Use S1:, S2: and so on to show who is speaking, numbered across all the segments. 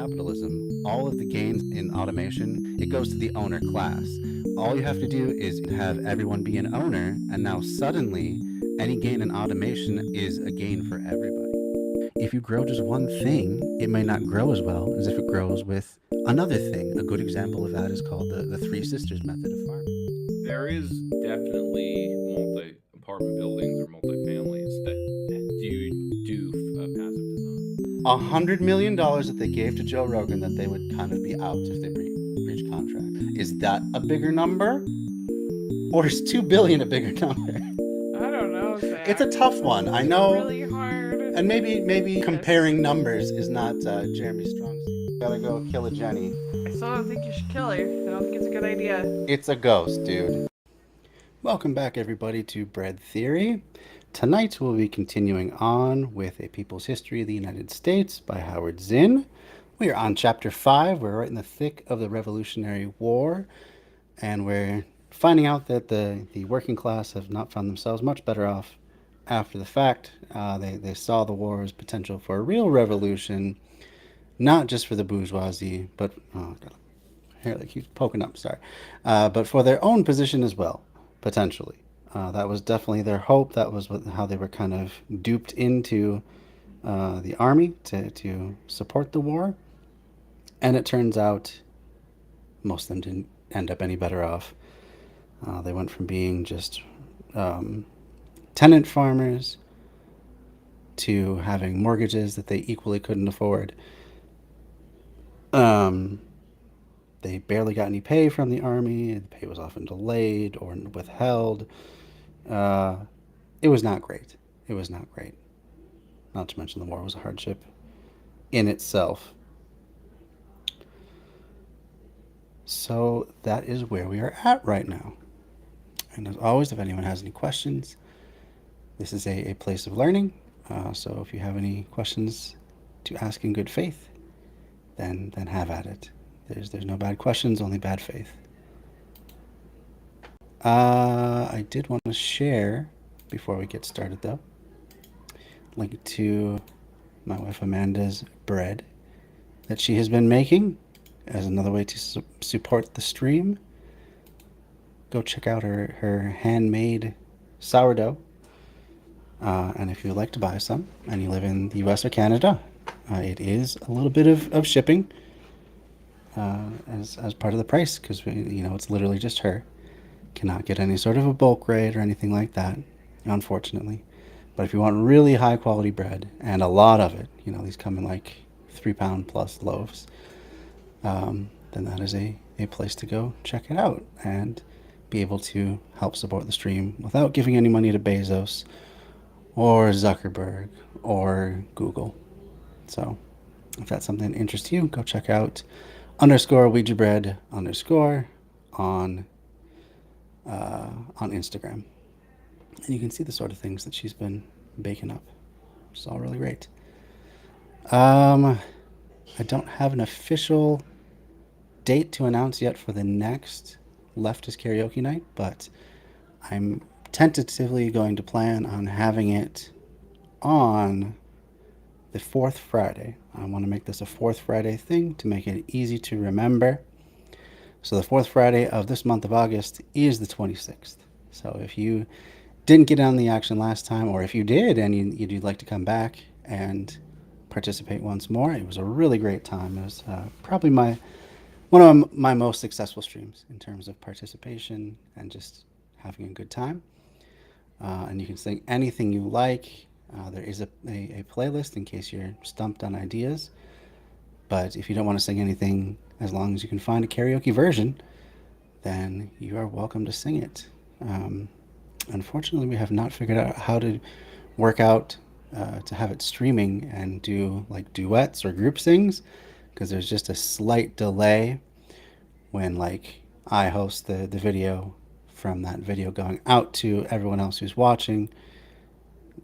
S1: capitalism. All of the gains in automation, it goes to the owner class. All you have to do is have everyone be an owner, and now suddenly any gain in automation is a gain for everybody. If you grow just one thing, it may not grow as well as if it grows with another thing. A good example of that is called the Three Sisters method of farming.
S2: There is definitely multi-apartment buildings or multi-families that do passive design.
S1: $100 million that they gave to Joe Rogan that they would kind of be out if they breach contract. Is that a bigger number? Or is 2 billion a bigger number?
S3: I don't know, Zach.
S1: It's a tough one. I
S3: It's
S1: know.
S3: really hard.
S1: And maybe comparing numbers is not Jeremy's strong suit. Gotta go kill a Jenny.
S3: I still don't think you should kill her. I don't think it's a good idea.
S1: It's a ghost, dude. Welcome back, everybody, to Bread Theory. Tonight we'll be continuing on with A People's History of the United States by Howard Zinn. We are on Chapter 5. We're right in the thick of the Revolutionary War, and we're finding out that the working class have not found themselves much better off after the fact. They saw the war as potential for a real revolution, not just for the bourgeoisie, but hair that keeps poking up. Sorry, but for their own position as well, potentially. That was definitely their hope. That was how they were kind of duped into the army to support the war. And it turns out most of them didn't end up any better off. They went from being just tenant farmers to having mortgages that they equally couldn't afford. They barely got any pay from the army. The pay was often delayed or withheld. It was not great. It was not great. Not to mention the war was a hardship in itself. So that is where we are at right now. And as always, if anyone has any questions, this is a place of learning. So if you have any questions to ask in good faith, then have at it. There's no bad questions, only bad faith. I did want to share, before we get started though, link to my wife Amanda's bread that she has been making as another way to support the stream. Go check out her handmade sourdough. And if you'd like to buy some and you live in the US or Canada, it is a little bit of shipping as part of the price, because it's literally just her. Cannot get any sort of a bulk rate or anything like that, unfortunately. But if you want really high quality bread, and a lot of it, these come in like 3-pound plus loaves, then that is a place to go check it out and be able to help support the stream without giving any money to Bezos or Zuckerberg or Google. So if that's something that interests you, go check out _Ouija _ on Instagram. And you can see the sort of things that she's been baking up. It's all really great. I don't have an official date to announce yet for the next leftist karaoke night, but I'm tentatively going to plan on having it on the fourth Friday. I want to make this a fourth Friday thing to make it easy to remember. So the fourth Friday of this month of August is the 26th. So if you didn't get on the action last time, or if you did and you'd like to come back and participate once more, it was a really great time. It was probably one of my most successful streams in terms of participation and just having a good time. And you can sing anything you like. There is a playlist in case you're stumped on ideas. But if you don't want to sing anything, as long as you can find a karaoke version, then you are welcome to sing it. Unfortunately, we have not figured out how to work out to have it streaming and do like duets or group sings, because there's just a slight delay when like I host the video from that video going out to everyone else who's watching,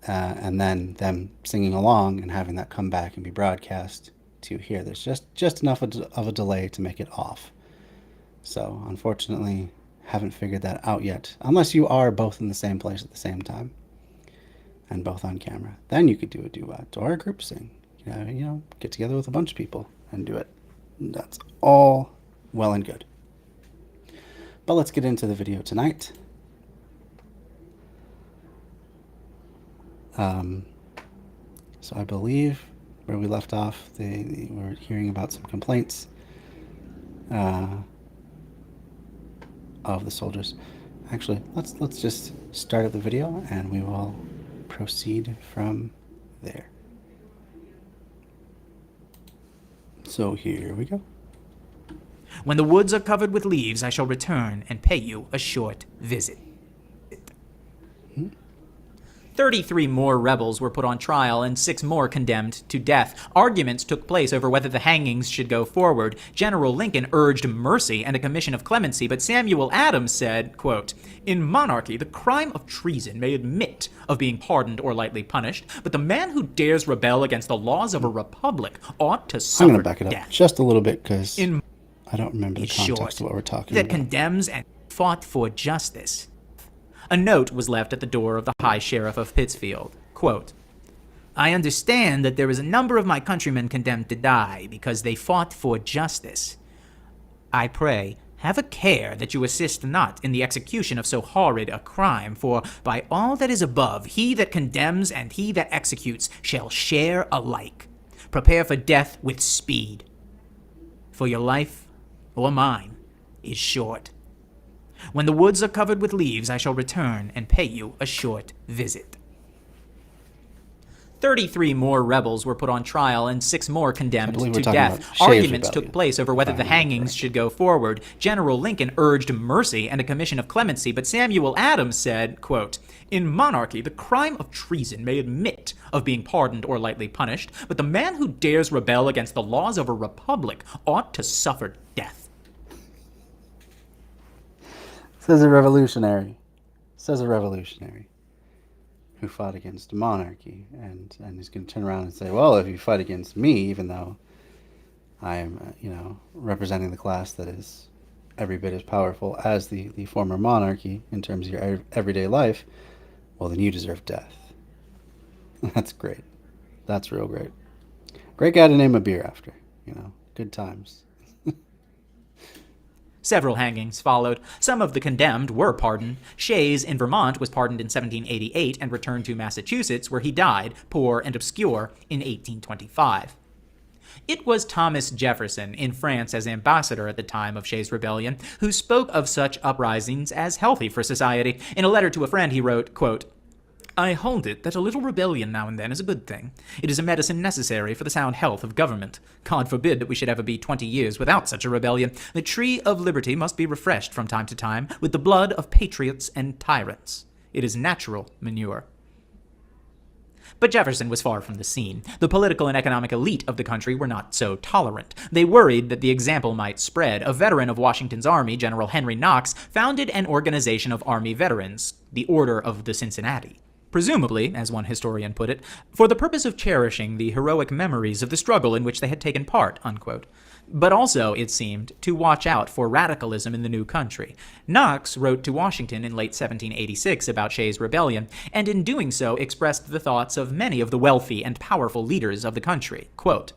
S1: and then them singing along and having that come back and be broadcast to here. There's just enough of a delay to make it off. So unfortunately, haven't figured that out yet. Unless you are both in the same place at the same time and both on camera, then you could do a duet or a group sing. Get together with a bunch of people and do it. That's all well and good. But let's get into the video tonight. So I believe where we left off, they were hearing about some complaints of the soldiers. Actually, let's just start at the video and we will proceed from there. So here we go.
S4: When the woods are covered with leaves, I shall return and pay you a short visit. 33 more rebels were put on trial and 6 more condemned to death. Arguments took place over whether the hangings should go forward. General Lincoln urged mercy and a commission of clemency, but Samuel Adams said, quote, "In monarchy, the crime of treason may admit of being pardoned or lightly punished, but the man who dares rebel against the laws of a republic ought to
S1: I'm
S4: suffer
S1: going to back it up
S4: death.
S1: just a little bit because
S4: In
S1: I don't remember the
S4: short,
S1: context of what we're talking
S4: that
S1: about.
S4: condemns and fought for justice." A note was left at the door of the High Sheriff of Pittsfield. Quote, "I understand that there is a number of my countrymen condemned to die because they fought for justice. I pray, have a care that you assist not in the execution of so horrid a crime, for by all that is above, he that condemns and he that executes shall share alike. Prepare for death with speed, for your life or mine is short. When the woods are covered with leaves, I shall return and pay you a short visit." 33 more rebels were put on trial and 6 more condemned
S1: believe we're
S4: to
S1: talking
S4: death.
S1: about Shays'
S4: Arguments
S1: rebellion,
S4: took place over whether
S1: if I
S4: the
S1: remember
S4: hangings
S1: correctly.
S4: should go forward. General Lincoln urged mercy and a commission of clemency, but Samuel Adams said, quote, "In monarchy, the crime of treason may admit of being pardoned or lightly punished, but the man who dares rebel against the laws of a republic ought to suffer death."
S1: Says a revolutionary. Says a revolutionary who fought against monarchy, and he's going to turn around and say, well, if you fight against me, even though I am, representing the class that is every bit as powerful as the former monarchy in terms of your everyday life, well, then you deserve death. That's great. That's real great. Great guy to name a beer after, good times.
S4: Several hangings followed. Some of the condemned were pardoned. Shays in Vermont was pardoned in 1788 and returned to Massachusetts, where he died, poor and obscure, in 1825. It was Thomas Jefferson, in France as ambassador at the time of Shays' rebellion, who spoke of such uprisings as healthy for society. In a letter to a friend, he wrote, quote, "I hold it that a little rebellion now and then is a good thing. It is a medicine necessary for the sound health of government. God forbid that we should ever be 20 years without such a rebellion. The tree of liberty must be refreshed from time to time with the blood of patriots and tyrants. It is natural manure." But Jefferson was far from the scene. The political and economic elite of the country were not so tolerant. They worried that the example might spread. A veteran of Washington's army, General Henry Knox, founded an organization of army veterans, the Order of the Cincinnati. Presumably, as one historian put it, for the purpose of cherishing the heroic memories of the struggle in which they had taken part, unquote. But also, it seemed, to watch out for radicalism in the new country. Knox wrote to Washington in late 1786 about Shays' rebellion, and in doing so expressed the thoughts of many of the wealthy and powerful leaders of the country. Quote,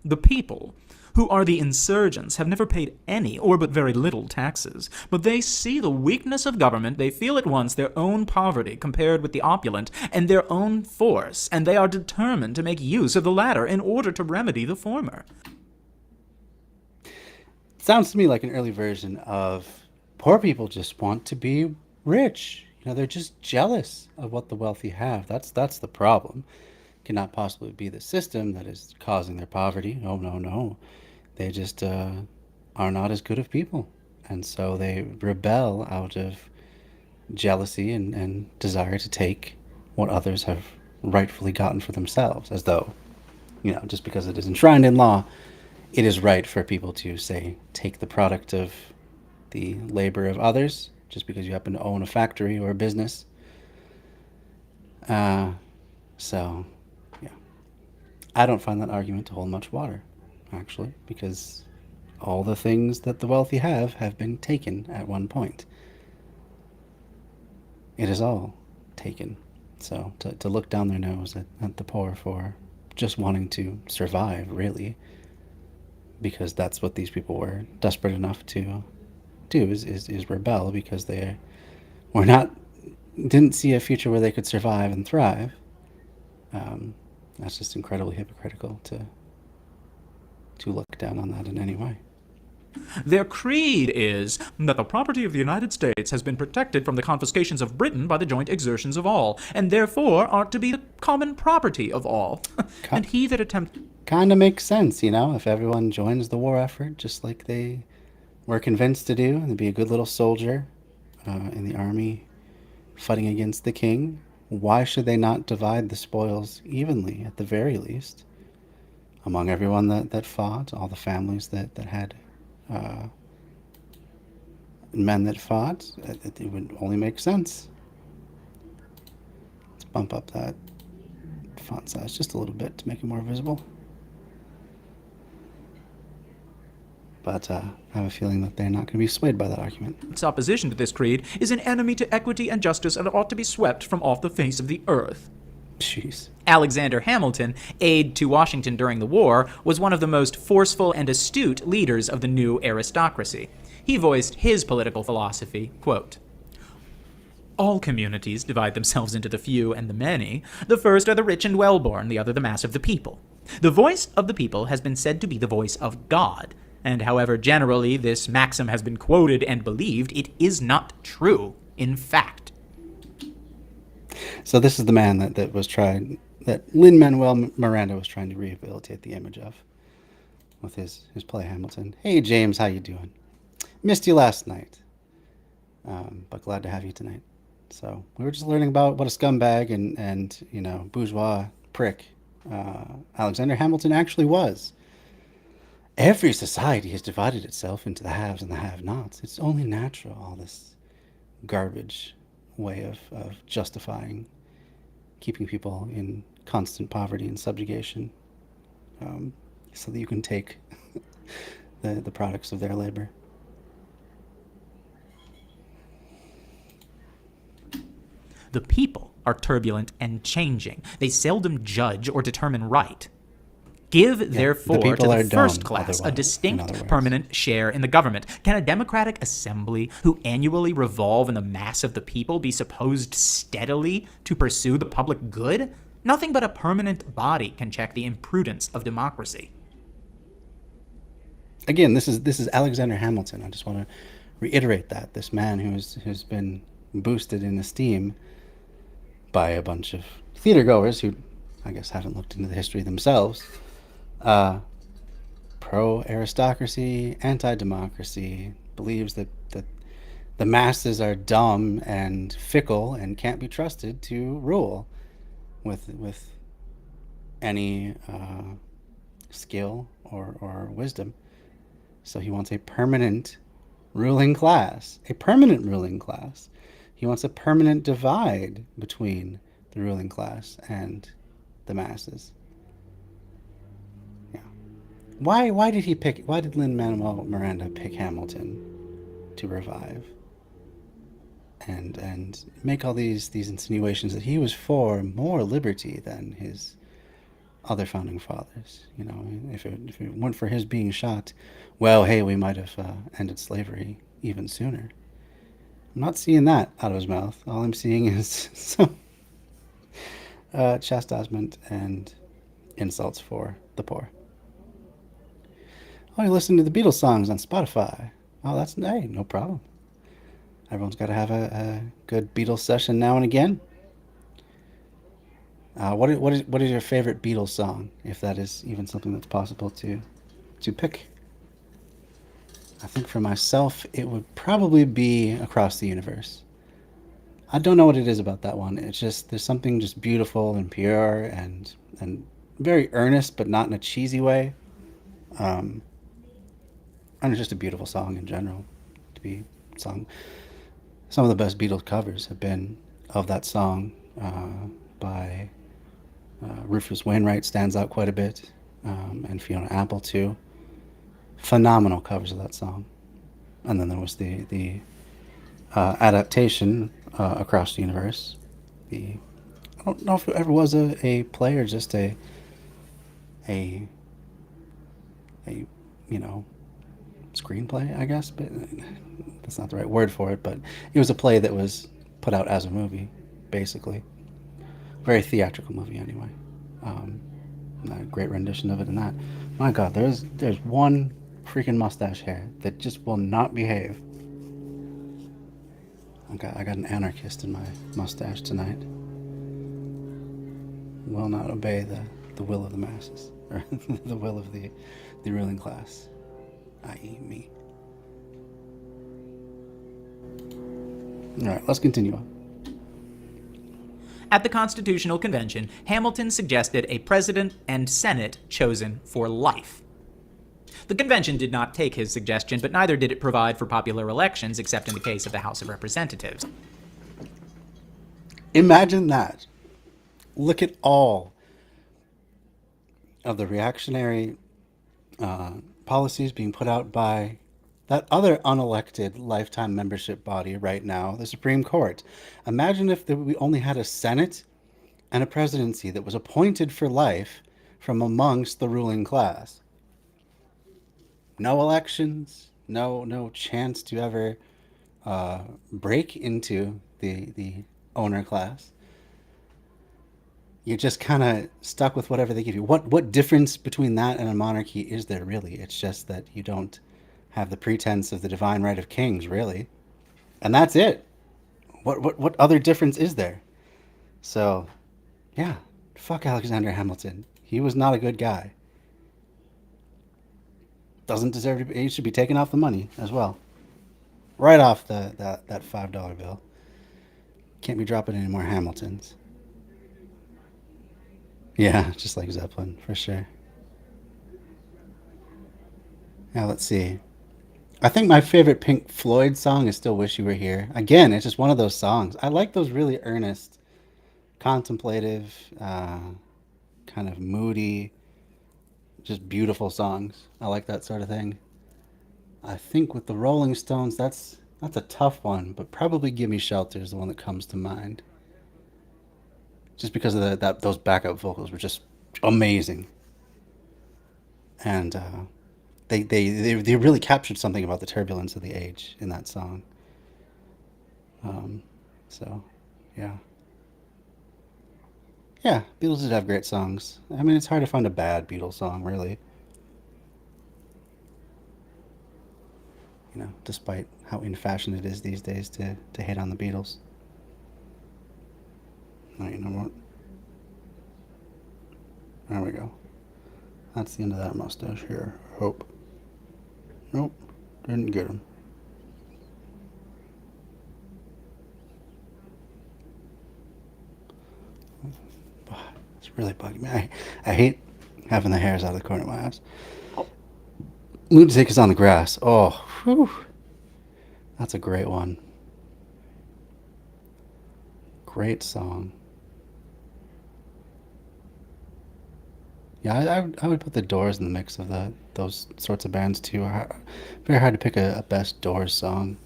S4: "The people, who are the insurgents, have never paid any or but very little taxes, but they see the weakness of government, they feel at once their own poverty compared with the opulent, and their own force, and they are determined to make use of the latter in order to remedy the former."
S1: Sounds to me like an early version of poor people just want to be rich. They're just jealous of what the wealthy have. That's the problem. Cannot possibly be the system that is causing their poverty. Oh, no. They just are not as good of people. And so they rebel out of jealousy and desire to take what others have rightfully gotten for themselves, as though, just because it is enshrined in law, it is right for people to, say, take the product of the labor of others just because you happen to own a factory or a business. So, yeah. I don't find that argument to hold much water, actually, because all the things that the wealthy have been taken at one point. It is all taken. So to look down their nose at the poor for just wanting to survive, really, because that's what these people were desperate enough to do, is rebel, because they were not, didn't see a future where they could survive and thrive. That's just incredibly hypocritical to look down on that in any way.
S4: Their creed is that the property of the United States has been protected from the confiscations of Britain by the joint exertions of all, and therefore ought to be the common property of all. And he that attempts...
S1: Kind of makes sense, you know, if everyone joins the war effort, just like they were convinced to do, and to be a good little soldier in the army fighting against the king. Why should they not divide the spoils evenly, at the very least, among everyone that fought, all the families that had men that fought? It would only make sense. Let's bump up that font size just a little bit to make it more visible. But I have a feeling that they're not going to be swayed by that argument.
S4: Its opposition to this creed is an enemy to equity and justice and ought to be swept from off the face of the earth.
S1: Jeez.
S4: Alexander Hamilton, aide to Washington during the war, was one of the most forceful and astute leaders of the new aristocracy. He voiced his political philosophy, quote, "All communities divide themselves into the few and the many. The first are the rich and well-born, the other the mass of the people. The voice of the people has been said to be the voice of God, and however generally this maxim has been quoted and believed, it is not true in fact."
S1: So this is the man that was trying, that Lin-Manuel Miranda was trying to rehabilitate the image of, with his play Hamilton. Hey James, how you doing? Missed you last night, but glad to have you tonight. So we were just learning about what a scumbag and you know, bourgeois prick Alexander Hamilton actually was. Every society has divided itself into the haves and the have-nots. It's only natural, all this garbage way of justifying keeping people in constant poverty and subjugation, so that you can take the products of their labor.
S4: The people are turbulent and changing. They seldom judge or determine right. Give, therefore, to the first class a distinct, permanent share in the government. Can a democratic assembly, who annually revolve in the mass of the people, be supposed steadily to pursue the public good? Nothing but a permanent body can check the imprudence of democracy.
S1: Again, this is Alexander Hamilton. I just want to reiterate that. This man who's been boosted in esteem by a bunch of theater goers who, I guess, haven't looked into the history themselves. Pro-aristocracy, anti-democracy, believes that the masses are dumb and fickle and can't be trusted to rule with any skill or wisdom. So he wants a permanent ruling class. A permanent ruling class. He wants a permanent divide between the ruling class and the masses. Why did Lin-Manuel Miranda pick Hamilton to revive and make all these insinuations that he was for more liberty than his other founding fathers? You know, if it weren't for his being shot, well, hey, we might have ended slavery even sooner. I'm not seeing that out of his mouth. All I'm seeing is some chastisement and insults for the poor. Oh, you're listening to the Beatles songs on Spotify. Oh, that's hey, no problem. Everyone's got to have a good Beatles session now and again. What is your favorite Beatles song, if that is even something that's possible to pick? I think for myself, it would probably be Across the Universe. I don't know what it is about that one. It's just, there's something just beautiful and pure and very earnest, but not in a cheesy way. And it's just a beautiful song in general to be sung. Some of the best Beatles covers have been of that song by Rufus Wainwright stands out quite a bit, and Fiona Apple too. Phenomenal covers of that song. And then there was the adaptation Across the Universe. I don't know if it ever was a play or just a screenplay, I guess, but that's not the right word for it. But it was a play that was put out as a movie, basically. Very theatrical movie, anyway. A great rendition of it in that. My God, there's one freaking mustache hair that just will not behave. I got an anarchist in my mustache tonight. Will not obey the will of the masses, or the will of the ruling class, i.e. me. Alright, let's continue on.
S4: At the Constitutional Convention, Hamilton suggested a president and Senate chosen for life. The convention did not take his suggestion, but neither did it provide for popular elections, except in the case of the House of Representatives.
S1: Imagine that. Look at all of the reactionary policies being put out by that other unelected lifetime membership body right now, the Supreme Court. Imagine if we only had a Senate and a presidency that was appointed for life from amongst the ruling class. No elections, no chance to ever break into the owner class. You're just kind of stuck with whatever they give you. What difference between that and a monarchy is there really? It's just that you don't have the pretense of the divine right of kings, really. And that's it. What other difference is there? So, yeah, fuck Alexander Hamilton. He was not a good guy. Doesn't deserve to be. He should be taken off the money as well. Right off that $5 bill. Can't be dropping any more Hamiltons. Yeah, just like Zeppelin, for sure. Now, let's see. I think my favorite Pink Floyd song is still Wish You Were Here. Again, it's just one of those songs. I like those really earnest, contemplative, kind of moody, just beautiful songs. I like that sort of thing. I think with the Rolling Stones, that's a tough one, but probably Gimme Shelter is the one that comes to mind. Just because of those backup vocals were just amazing. And they really captured something about the turbulence of the age in that song. So, yeah. Yeah, Beatles did have great songs. I mean, it's hard to find a bad Beatles song, really. Despite how in fashion it is these days to hate on the Beatles. Alright, you know what? There we go. That's the end of that mustache here. Hope. Nope, didn't get him. It's really bugging me. I hate having the hairs out of the corner of my eyes. Lunatic is on the Grass. Oh, whew. That's a great one. Great song. Yeah, I would put the Doors in the mix of those sorts of bands too. Very hard to pick a best Doors song.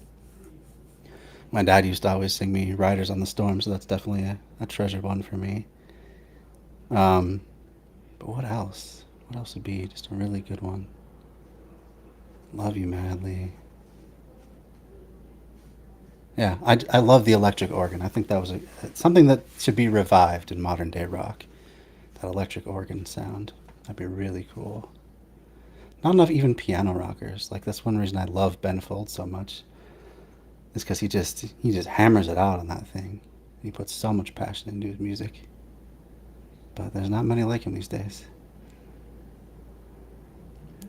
S1: My dad used to always sing me Riders on the Storm, so that's definitely a treasured one for me. But what else? What else would be just a really good one? Love You Madly. Yeah, I love the electric organ. I think that was something that should be revived in modern day rock. That electric organ sound. That'd be really cool. Not enough even piano rockers. Like, that's one reason I love Ben Folds so much. Is because he just hammers it out on that thing. He puts so much passion into his music. But there's not many like him these days.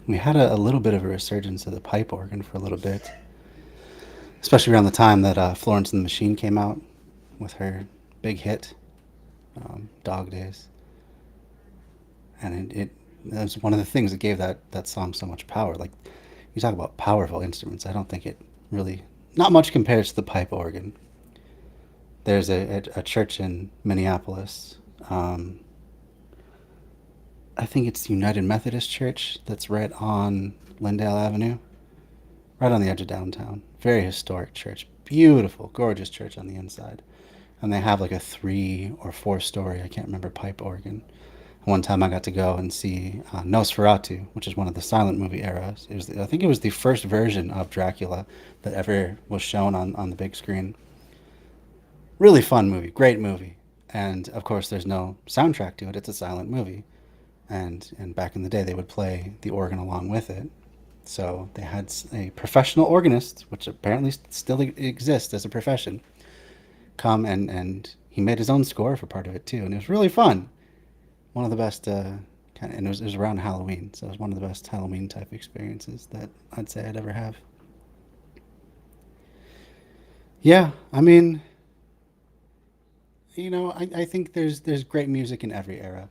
S1: We had a little bit of a resurgence of the pipe organ for a little bit. Especially around the time that Florence and the Machine came out with her big hit, Dog Days. And it was one of the things that gave that song so much power. Like, you talk about powerful instruments, I don't think it really, not much compares to the pipe organ. There's a church in Minneapolis, I think it's the United Methodist Church that's right on Lindale Avenue, right on the edge of downtown. Very historic church, beautiful, gorgeous church on the inside. And they have like a 3 or 4 story, I can't remember, pipe organ. One time I got to go and see Nosferatu, which is one of the silent movie eras. I think it was the first version of Dracula that ever was shown on the big screen. Really fun movie, great movie. And of course, there's no soundtrack to it. It's a silent movie. And back in the day, they would play the organ along with it. So they had a professional organist, which apparently still exists as a profession, come and he made his own score for part of it too. And it was really fun. One of the best, and it was around Halloween. So it was one of the best Halloween type experiences that I'd say I'd ever have. Yeah, I mean, I think there's great music in every era.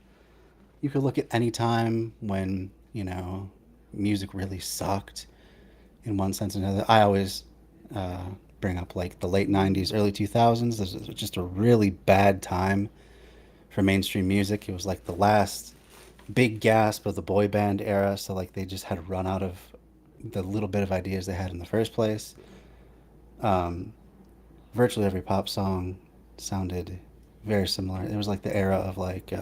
S1: You could look at any time when, music really sucked in one sense or another. I always bring up like the late 90s, early 2000s. This was just a really bad time for mainstream music. It was like the last big gasp of the boy band era. So like they just had run out of the little bit of ideas they had in the first place. Virtually every pop song sounded very similar. It was like the era of like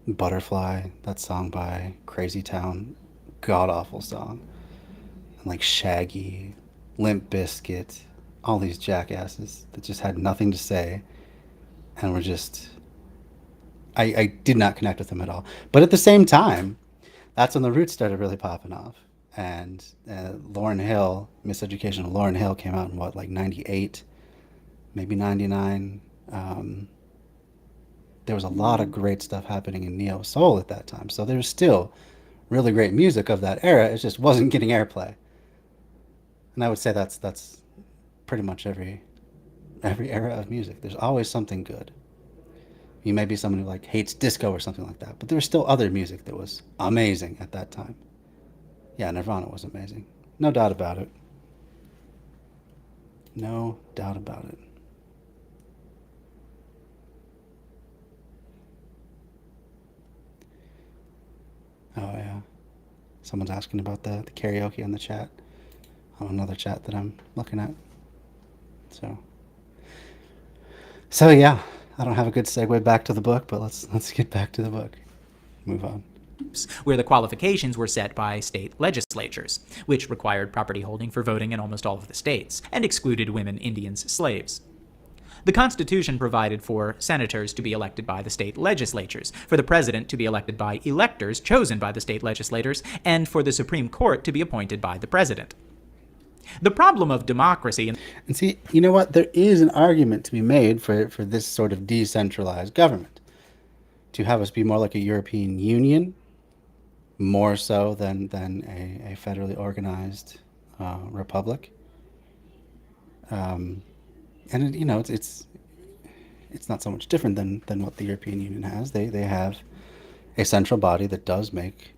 S1: Butterfly, that song by Crazy Town, god awful song. And like Shaggy, Limp Bizkit, all these jackasses that just had nothing to say and were just I did not connect with them at all. But at the same time, that's when the Roots started really popping off. And Lauryn Hill, Miseducation of Lauryn Hill came out in what, like 98, maybe 99. There was a lot of great stuff happening in neo soul at that time. So there was still really great music of that era. It just wasn't getting airplay. And I would say that's pretty much every era of music. There's always something good. You may be someone who like hates disco or something like that, but there was still other music that was amazing at that time. Yeah, Nirvana was amazing. No doubt about it. No doubt about it. Oh, yeah. Someone's asking about the karaoke in the chat. On another chat that I'm looking at. So yeah, I don't have a good segue back to the book, but let's get back to the book. Move on.
S4: Where the qualifications were set by state legislatures, which required property holding for voting in almost all of the states, and excluded women, Indians, slaves. The Constitution provided for senators to be elected by the state legislatures, for the president to be elected by electors chosen by the state legislators, and for the Supreme Court to be appointed by the president. The problem of democracy...
S1: And see, you know what? There is an argument to be made for this sort of decentralized government. To have us be more like a European Union, more so than a federally organized republic. And it's not so much different than what the European Union has. They have a central body that does make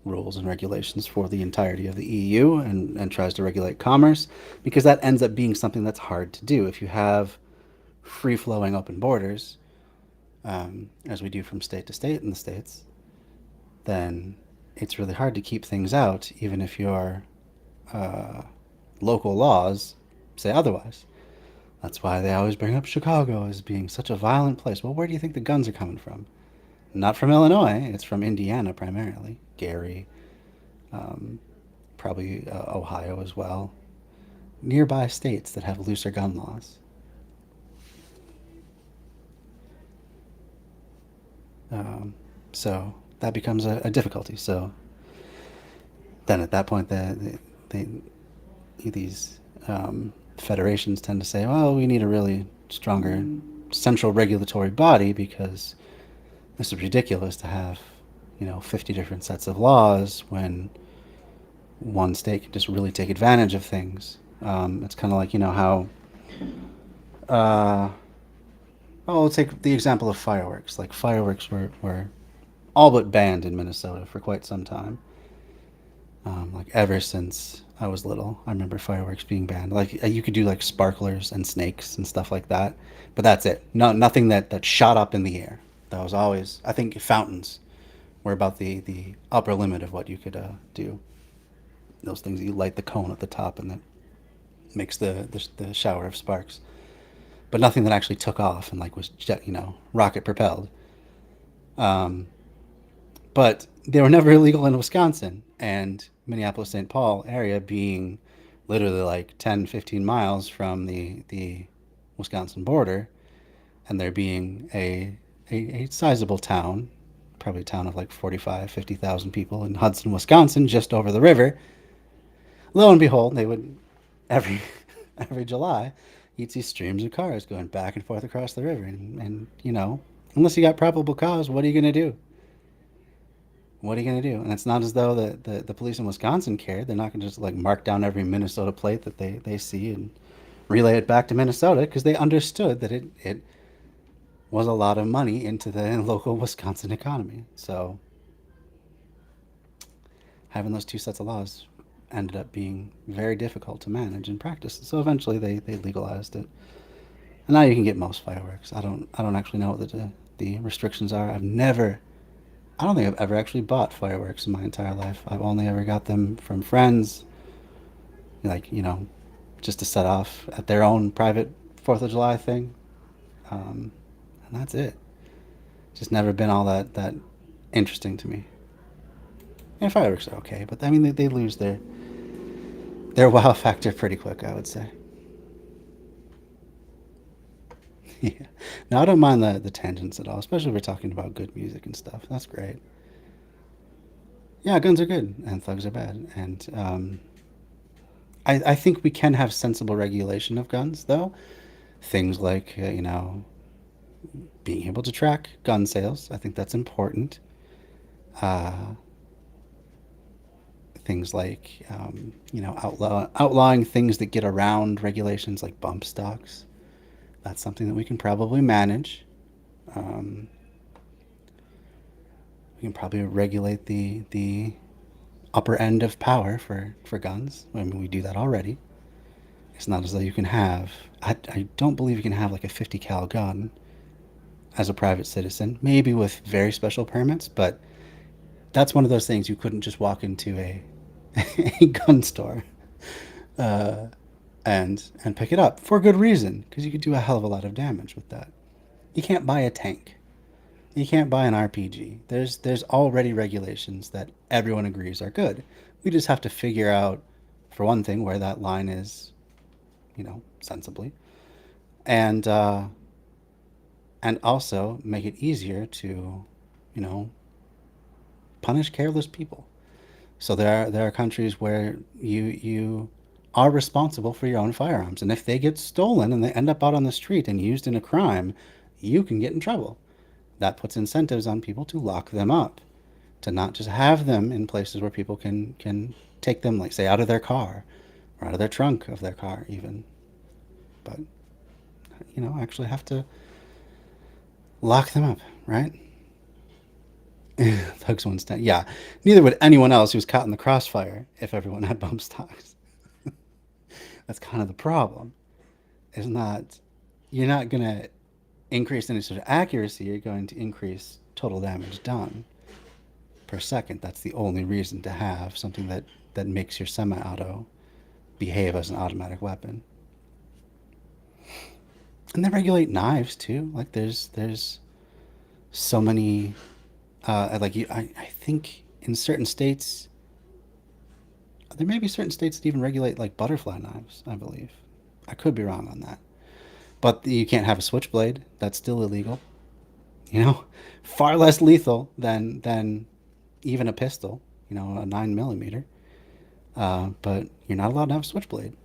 S1: rules and regulations for the entirety of the EU and tries to regulate commerce, because that ends up being something that's hard to do. If you have free-flowing open borders, as we do from state to state in the States, then it's really hard to keep things out, even if your local laws say otherwise. That's why they always bring up Chicago as being such a violent place. Well, where do you think the guns are coming from? Not from Illinois. It's from Indiana primarily. Gary, probably Ohio as well. Nearby states that have looser gun laws. So that becomes a difficulty. So then at that point, these federations tend to say, well, we need a really stronger central regulatory body, because this is ridiculous to have 50 different sets of laws when one state can just really take advantage of things. It's kind of like how I'll take the example of fireworks. Like fireworks were all but banned in Minnesota for quite some time. Like ever since I was little, I remember fireworks being banned. Like you could do like sparklers and snakes and stuff like that, but that's it. Nothing that shot up in the air. That was always, I think, fountains were about the upper limit of what you could do. Those things that you light the cone at the top and that makes the shower of sparks. But nothing that actually took off and like was rocket propelled. But they were never illegal in Wisconsin, and Minneapolis-St. Paul area being literally like 10, 15 miles from the Wisconsin border, and there being a sizable town, probably a town of like 45, 50,000 people in Hudson, Wisconsin, just over the river. Lo and behold, they would every every July, you'd see streams of cars going back and forth across the river, and you know, unless you got probable cause, what are you gonna do? What are you gonna do? And it's not as though the police in Wisconsin cared. They're not gonna just like mark down every Minnesota plate that they see and relay it back to Minnesota, because they understood that it was a lot of money into the local Wisconsin economy. So having those two sets of laws ended up being very difficult to manage in practice. So eventually they legalized it. And now you can get most fireworks. I don't actually know what the restrictions are. I don't think I've ever actually bought fireworks in my entire life. I've only ever got them from friends, like, you know, just to set off at their own private 4th of July thing. And that's it. Just never been all that interesting to me. And fireworks are okay, but I mean, they lose their wow factor pretty quick, I would say. Yeah. No, I don't mind the tangents at all, especially if we're talking about good music and stuff. That's great. Yeah, guns are good and thugs are bad. And I think we can have sensible regulation of guns, though. Things like, you know, being able to track gun sales. I think that's important. Things like, you know, outlawing things that get around regulations like bump stocks. That's something that we can probably manage. We can probably regulate the upper end of power for guns. I mean, we do that already. It's not as though you can have... I don't believe you can have like a 50 cal gun as a private citizen. Maybe with very special permits, but that's one of those things you couldn't just walk into a gun store and pick it up for good reason, because you could do a hell of a lot of damage with that. You can't buy a tank. You can't buy an RPG. There's already regulations that everyone agrees are good. We just have to figure out, for one thing, where that line is, you know, sensibly, and also make it easier to, you know, punish careless people. So there are countries where you are responsible for your own firearms, and if they get stolen and they end up out on the street and used in a crime, you can get in trouble. That puts incentives on people to lock them up, to not just have them in places where people can take them, like, say, out of their car or out of their trunk of their car even. But, you know, actually have to lock them up, right? Thugs won't stand. Yeah, neither would anyone else who's caught in the crossfire if everyone had bump stocks. That's kind of the problem. It's not, you're not going to increase any sort of accuracy, you're going to increase total damage done per second. That's the only reason to have something that makes your semi-auto behave as an automatic weapon. And they regulate knives too. Like there's so many, I think in certain states, there may be certain states that even regulate like butterfly knives, I believe. I could be wrong on that. But you can't have a switchblade. That's still illegal. You know, far less lethal than even a pistol, you know, a 9mm. But you're not allowed to have a switchblade.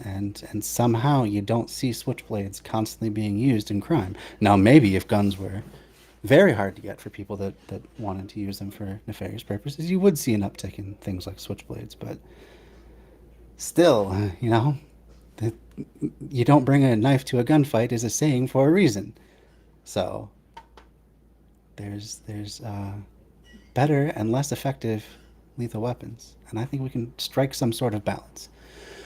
S1: And somehow you don't see switchblades constantly being used in crime. Now, maybe if guns were very hard to get for people that wanted to use them for nefarious purposes, you would see an uptick in things like switchblades. But still, you know, you don't bring a knife to a gunfight is a saying for a reason. So there's better and less effective lethal weapons, and I think we can strike some sort of balance.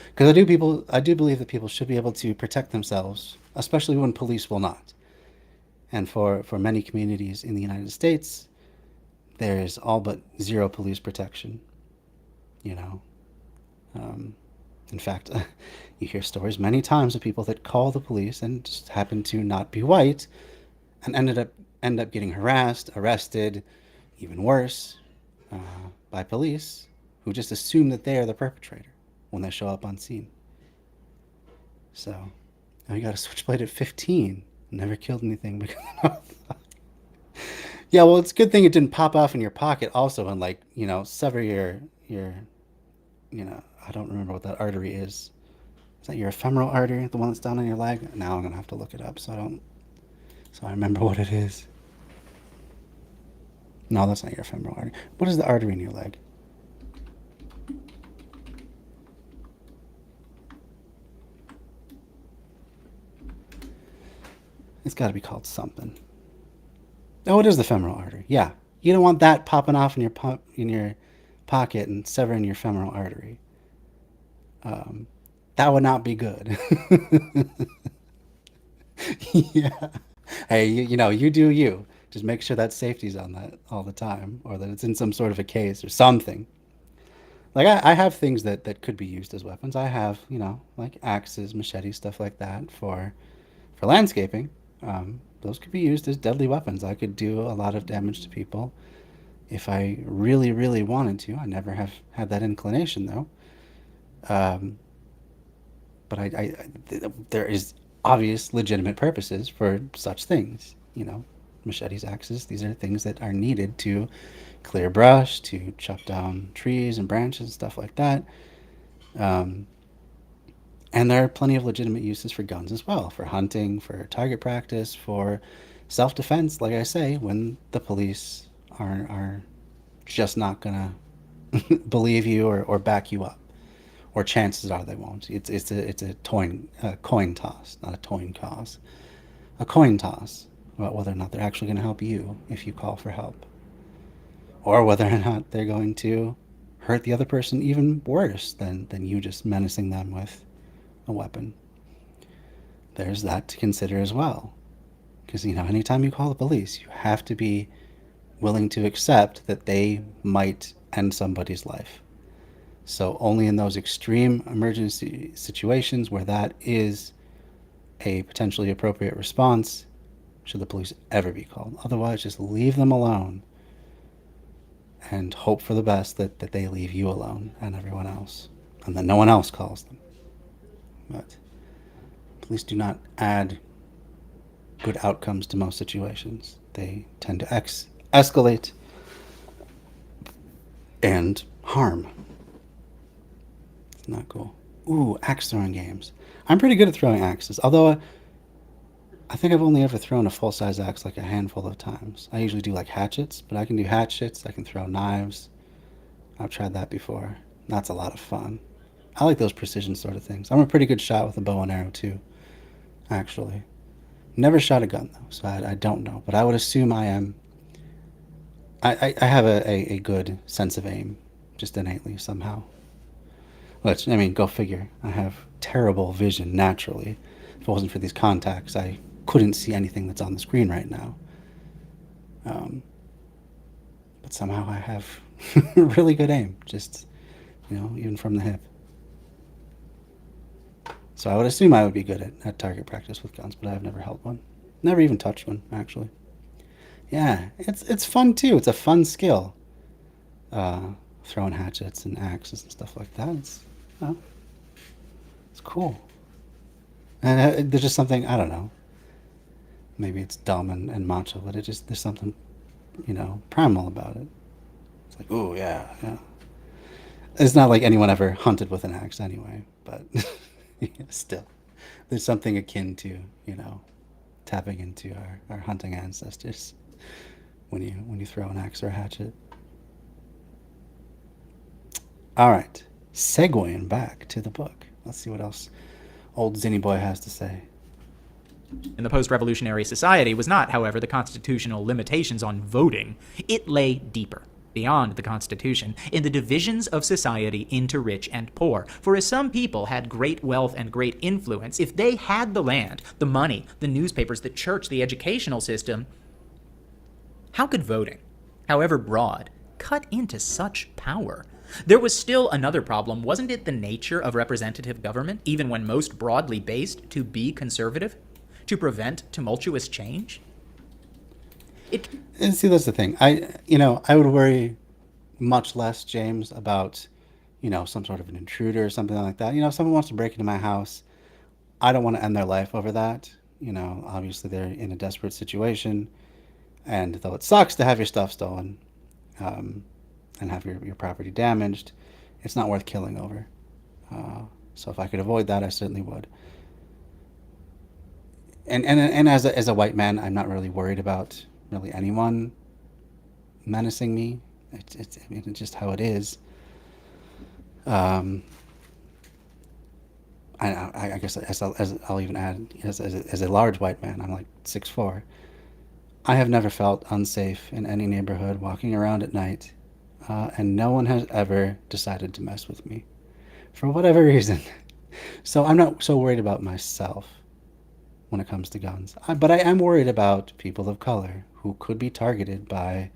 S1: Because I do believe that people should be able to protect themselves, especially when police will not. And for many communities in the United States, there's all but zero police protection. You know, in fact, you hear stories many times of people that call the police and just happen to not be white and ended up end up getting harassed, arrested, even worse, by police who just assume that they are the perpetrator when they show up on scene. So, now you got a switchblade at 15. Never killed anything because yeah, well, it's a good thing it didn't pop off in your pocket also and, like, you know, sever your I don't remember what that artery is. Is that your femoral artery, the one that's down on your leg? Now I'm gonna have to look it up so I remember what it is. No, that's not your femoral artery. What is the artery in your leg? It's got to be called something. Oh, it is the femoral artery. Yeah, you don't want that popping off in your pocket and severing your femoral artery. That would not be good. Yeah. Hey, you do you. Just make sure that safety's on that all the time, or that it's in some sort of a case or something. Like, I have things that could be used as weapons. I have, like axes, machetes, stuff like that for landscaping. Those could be used as deadly weapons. I could do a lot of damage to people if I really, really wanted to. I never have had that inclination, though. But there is obvious, legitimate purposes for such things. Machetes, axes, these are things that are needed to clear brush, to chop down trees and branches and stuff like that. And there are plenty of legitimate uses for guns as well, for hunting, for target practice, for self-defense, like I say, when the police are just not going to believe you or back you up. Or chances are they won't. It's a coin toss, not a coin toss. A coin toss about whether or not they're actually going to help you if you call for help. Or whether or not they're going to hurt the other person even worse than you just menacing them with a weapon. There's that to consider as well. Because, anytime you call the police, you have to be willing to accept that they might end somebody's life. So only in those extreme emergency situations where that is a potentially appropriate response should the police ever be called. Otherwise, just leave them alone and hope for the best that they leave you alone and everyone else, and that no one else calls them. But police do not add good outcomes to most situations. They tend to escalate and harm. It's not cool. Ooh, axe throwing games. I'm pretty good at throwing axes, although I think I've only ever thrown a full-size axe like a handful of times. I usually do like hatchets, but I can do hatchets, I can throw knives. I've tried that before. That's a lot of fun. I like those precision sort of things. I'm a pretty good shot with a bow and arrow too, actually. Never shot a gun though, so I don't know, but I would assume I am. I have a good sense of aim, just innately somehow. Which, go figure. I have terrible vision naturally. If it wasn't for these contacts, I couldn't see anything that's on the screen right now. But somehow I have really good aim, just, even from the hip. So I would assume I would be good at target practice with guns, but I've never held one. Never even touched one, actually. Yeah, it's fun too. It's a fun skill. Throwing hatchets and axes and stuff like that. It's cool. And there's just something, I don't know. Maybe it's dumb and macho, but there's something, primal about it. It's like, ooh, yeah. It's not like anyone ever hunted with an axe anyway, but still, there's something akin to, tapping into our hunting ancestors when you throw an axe or a hatchet. All right, segueing back to the book. Let's see what else old Zinny Boy has to say.
S4: In the post-revolutionary society was not, however, the constitutional limitations on voting. It lay deeper, beyond the Constitution, in the divisions of society into rich and poor. For as some people had great wealth and great influence, if they had the land, the money, the newspapers, the church, the educational system, how could voting, however broad, cut into such power? There was still another problem. Wasn't it the nature of representative government, even when most broadly based, to be conservative? To prevent tumultuous change?
S1: And see, that's the thing. I would worry much less, James, about, some sort of an intruder or something like that. If someone wants to break into my house, I don't want to end their life over that. Obviously they're in a desperate situation, and though it sucks to have your stuff stolen, and have your property damaged, it's not worth killing over. So if I could avoid that, I certainly would. And as a white man, I'm not really worried about really anyone menacing me. It's just how it is. I guess as I'll even add, as a large white man, I'm like 6'4". I have never felt unsafe in any neighborhood walking around at night, and no one has ever decided to mess with me for whatever reason. So I'm not so worried about myself when it comes to guns. But I am worried about people of color who could be targeted by,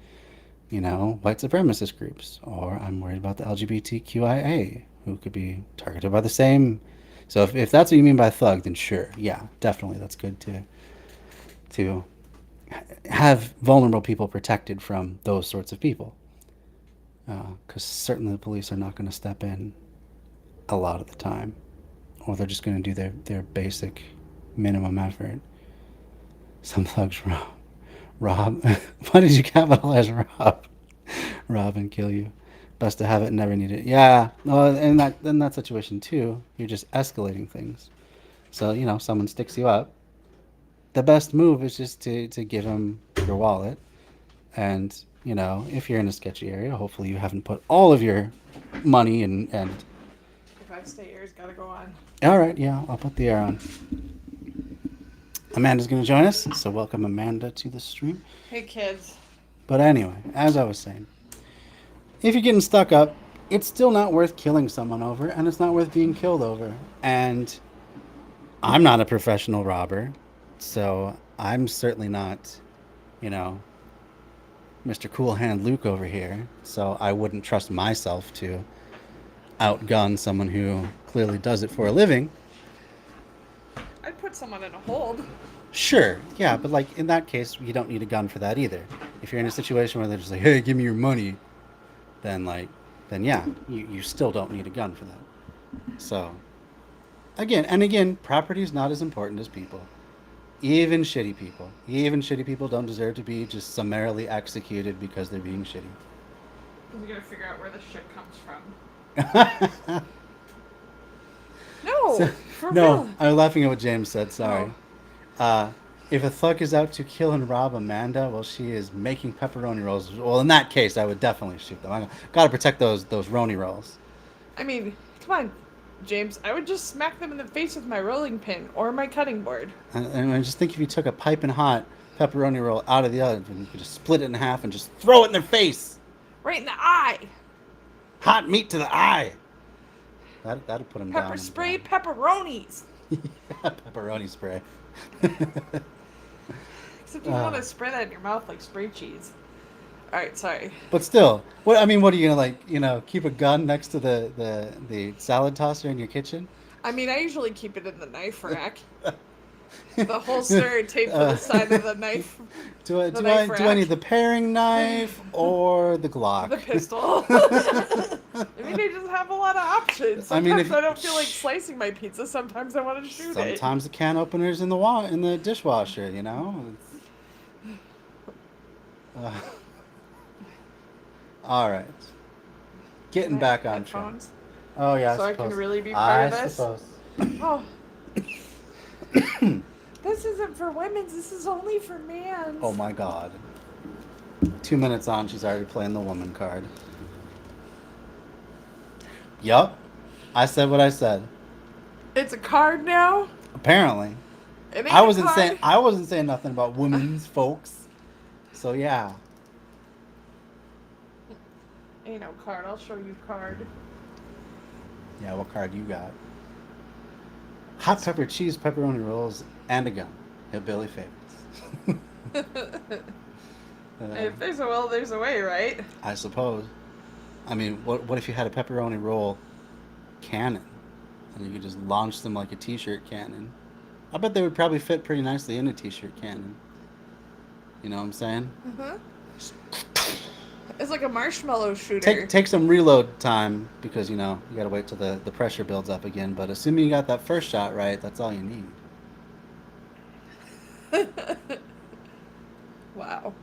S1: white supremacist groups. Or I'm worried about the LGBTQIA who could be targeted by the same. So if that's what you mean by thug, then sure. Yeah, definitely. That's good to have vulnerable people protected from those sorts of people. Because certainly the police are not going to step in a lot of the time. Or they're just going to do their basic minimum effort. Some thugs rob. Why did you capitalize rob? Rob and kill you. Best to have it and never need it. Yeah. In that situation too, you're just escalating things. So, someone sticks you up. The best move is just to give them your wallet. And, if you're in a sketchy area, hopefully you haven't put all of your money and
S3: If I stay here, it's gotta go on.
S1: all right, yeah, I'll put the air on. Amanda's going to join us, so welcome Amanda to the stream.
S3: Hey, kids.
S1: But anyway, as I was saying, if you're getting stuck up, it's still not worth killing someone over, and it's not worth being killed over. And I'm not a professional robber, so I'm certainly not, Mr. Cool Hand Luke over here, so I wouldn't trust myself to outgun someone who clearly does it for a living.
S3: I'd put someone in a hold.
S1: Sure, yeah, but like in that case, you don't need a gun for that either. If you're in a situation where they're just like, "Hey, give me your money," then yeah, you still don't need a gun for that. So, again, property is not as important as people. Even shitty people don't deserve to be just summarily executed because they're being shitty.
S3: You gotta figure out where the shit comes from. No, for
S1: No,
S3: real.
S1: I'm laughing at what James said. Sorry. If a thug is out to kill and rob Amanda while she is making pepperoni rolls, well, in that case, I would definitely shoot them. I gotta protect those roni rolls.
S3: I mean, come on, James. I would just smack them in the face with my rolling pin or my cutting board.
S1: And I just think if you took a piping hot pepperoni roll out of the oven, you could just split it in half and just throw it in their face.
S3: Right in the eye.
S1: Hot meat to the eye. That'd put them down.
S3: Pepper spray pepperonis.
S1: Yeah, pepperoni spray.
S3: Except you don't want to spray that in your mouth like spray cheese. All right, sorry.
S1: But still, what are you gonna keep a gun next to the salad tosser in your kitchen?
S3: I mean, I usually keep it in the knife rack. The holster taped to the side of the knife.
S1: Do I need the paring knife or the Glock?
S3: The pistol. I mean, they just have a lot of options. Sometimes I don't feel like slicing my pizza. Sometimes I want to shoot it.
S1: Sometimes the can opener's in the dishwasher, All right. Getting back on track.
S3: Headphones?
S1: Oh yeah.
S3: So I can really be part of this?
S1: Suppose.
S3: Oh. This isn't for women's. This is only for men's.
S1: Oh my God. 2 minutes on, she's already playing the woman card. Yup. I said what I said.
S3: It's a card now?
S1: Apparently.
S3: It ain't
S1: I
S3: a
S1: wasn't saying nothing about women's folks. So yeah.
S3: Ain't no card. I'll show you card.
S1: Yeah, what card you got? Hot pepper cheese pepperoni rolls and a gun. Hillbilly favorites.
S3: If there's a will, there's a way, right?
S1: I suppose. I mean, what if you had a pepperoni roll cannon? And you could just launch them like a t-shirt cannon. I bet they would probably fit pretty nicely in a t-shirt cannon. You know what I'm saying?
S3: It's like a marshmallow shooter.
S1: Take some reload time because, you know, you got to wait till the pressure builds up again. But assuming you got that first shot right, that's all you need.
S3: Wow.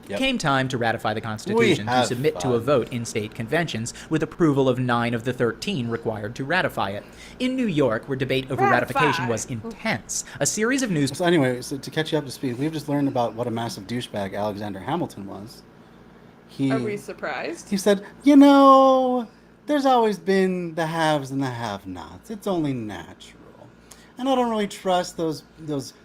S4: It came time to ratify the Constitution to submit to a vote in state conventions with approval of 9 of the 13 required to ratify it. In New York, where debate over ratification was intense, a series of news...
S1: So anyway, so to catch you up to speed, we've just learned about what a massive douchebag Alexander Hamilton was.
S3: Are we surprised?
S1: He said, you know, there's always been the haves and the have-nots. It's only natural. And I don't really trust those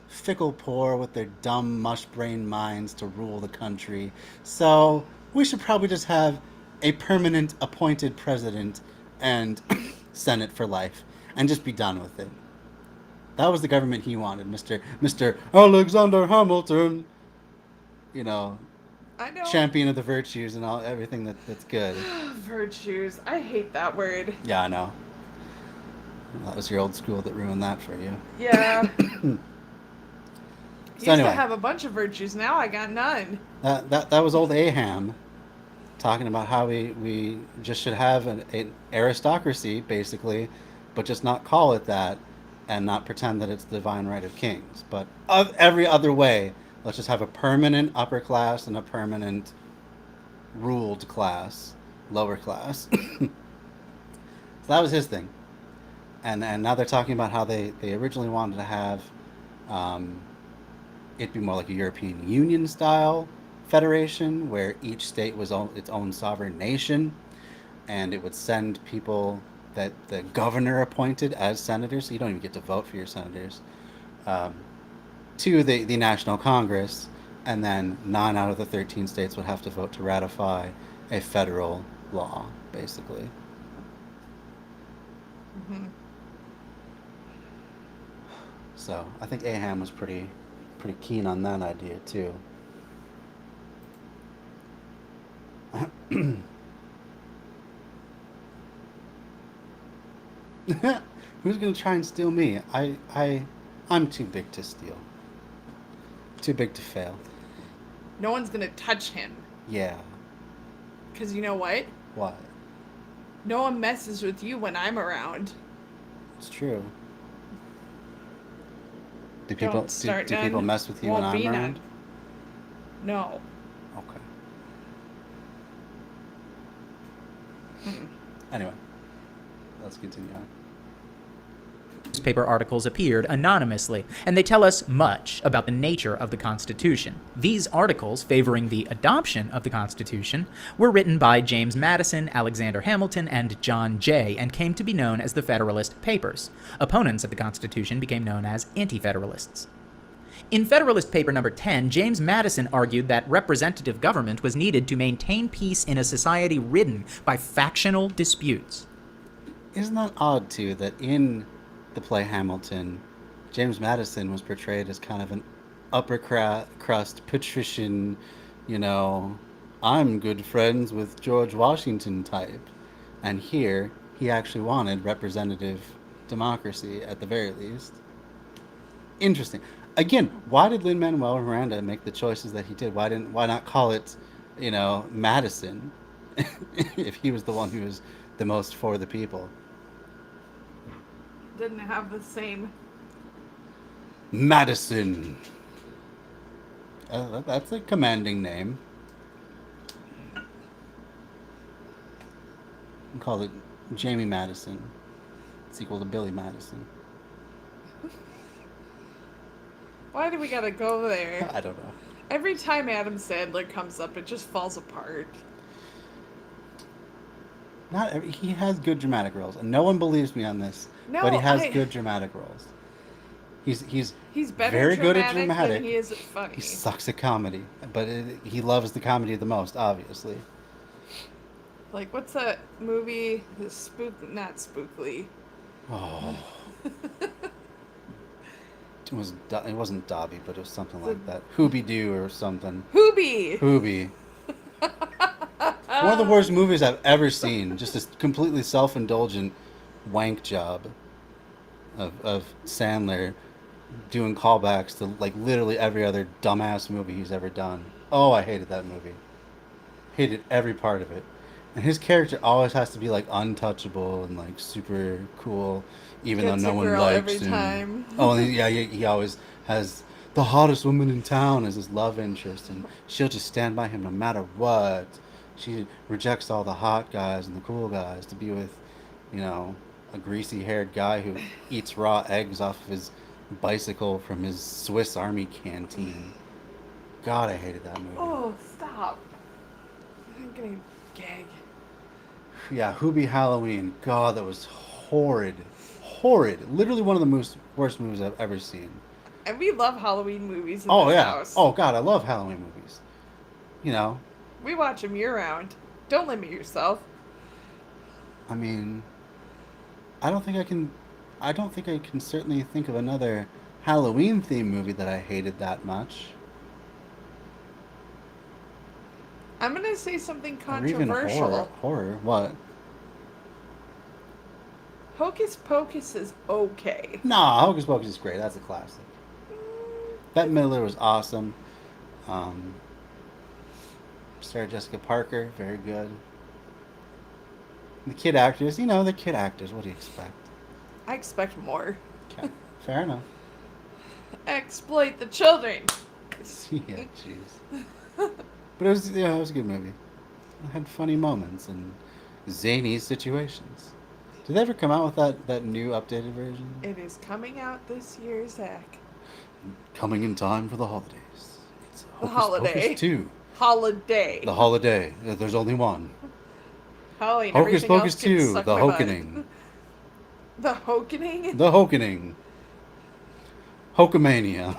S1: fickle poor with their dumb mush-brained minds to rule the country. So we should probably just have a permanent appointed president and Senate for life and just be done with it. That was the government he wanted, Mr. Alexander Hamilton. You know,
S3: I know.
S1: Champion of the virtues and everything that's good.
S3: Virtues. I hate that word.
S1: Yeah, I know. That was your old school that ruined that for you.
S3: Yeah.
S1: So anyway,
S3: to have a bunch of virtues. Now I got none.
S1: That was old Aham talking about how we just should have an aristocracy, basically, but just not call it that and not pretend that it's the divine right of kings. But of every other way, let's just have a permanent upper class and a permanent ruled class, lower class. So that was his thing. And now they're talking about how they originally wanted to have it be more like a European Union style federation where each state was its own sovereign nation, and it would send people that the governor appointed as senators, so you don't even get to vote for your senators, to the National Congress, and then 9 out of the 13 states would have to vote to ratify a federal law, basically.
S3: Mm-hmm.
S1: So I think Aham was pretty keen on that idea too. Who's gonna try and steal me? I'm too big to steal. Too big to fail.
S3: No one's gonna touch him.
S1: Yeah.
S3: Because you know what?
S1: What?
S3: No one messes with you when I'm around.
S1: It's true. Do people mess with you when I'm around?
S3: No.
S1: Okay. Anyway, let's continue on.
S4: Newspaper articles appeared anonymously, and they tell us much about the nature of the Constitution. These articles, favoring the adoption of the Constitution, were written by James Madison, Alexander Hamilton, and John Jay, and came to be known as the Federalist Papers. Opponents of the Constitution became known as Anti-Federalists. In Federalist Paper number 10, James Madison argued that representative government was needed to maintain peace in a society ridden by factional disputes.
S1: Isn't that odd, too, that in the play Hamilton, James Madison was portrayed as kind of an upper crust patrician, you know, I'm good friends with George Washington type. And here, he actually wanted representative democracy at the very least. Interesting. Again, why did Lin-Manuel Miranda make the choices that he did? Why not call it, you know, Madison, if he was the one who was the most for the people?
S3: Didn't have the same.
S1: Madison. That's a commanding name. We call it Jamie Madison. It's equal to Billy Madison.
S3: Why do we gotta go there?
S1: I don't know.
S3: Every time Adam Sandler comes up, it just falls apart.
S1: He has good dramatic roles, and no one believes me on this.
S3: No,
S1: but he has good dramatic roles. He's
S3: better
S1: very good at
S3: than
S1: dramatic.
S3: he is funny.
S1: He sucks at comedy, but he loves the comedy the most, obviously.
S3: Like, what's that movie? Not Spookly.
S1: Oh. It wasn't Dobby, but it was something like that. Hooby-Doo or something. Hooby. One of the worst movies I've ever seen. Just a completely self-indulgent wank job of Sandler doing callbacks to like literally every other dumbass movie he's ever done. Oh, I hated that movie. Hated every part of it. And his character always has to be like untouchable and like super cool, even though
S3: Gets
S1: no
S3: a
S1: one
S3: girl
S1: likes
S3: every
S1: him.
S3: time.
S1: Oh, and yeah, he always has the hottest woman in town as his love interest, and she'll just stand by him no matter what. She rejects all the hot guys and the cool guys to be with, you know, a greasy-haired guy who eats raw eggs off of his bicycle from his Swiss Army canteen. God, I hated that movie.
S3: Oh, stop. I'm gonna gag.
S1: Yeah, Hoobie Halloween. God, that was horrid. Horrid. Literally one of the worst movies I've ever seen.
S3: And we love Halloween movies in
S1: Oh,
S3: this
S1: yeah.
S3: house.
S1: Oh, God, I love Halloween movies. You know,
S3: We watch them year round. Don't limit yourself.
S1: I mean, I don't think I can certainly think of another Halloween themed movie that I hated that much.
S3: I'm gonna say something
S1: Or even
S3: controversial.
S1: horror. What?
S3: Hocus Pocus is okay.
S1: Nah, Hocus Pocus is great. That's a classic. Bette Midler was awesome. Sarah Jessica Parker, very good. The kid actors, the kid actors. What do you expect?
S3: I expect more.
S1: Okay, fair enough.
S3: Exploit the children.
S1: Yeah, jeez. But it was a good movie. It had funny moments and zany situations. Did they ever come out with that new updated version?
S3: It is coming out this year, Zach.
S1: Coming in time for the holidays. It's
S3: The
S1: Hocus
S3: holiday.
S1: Pocus 2.
S3: Holiday.
S1: The holiday. There's only one.
S3: Halloween.
S1: Hocus
S3: Everything
S1: Pocus
S3: else can
S1: 2.
S3: suck
S1: The
S3: my butt.
S1: Hokening.
S3: The Hokening?
S1: The Hokening. Hokamania.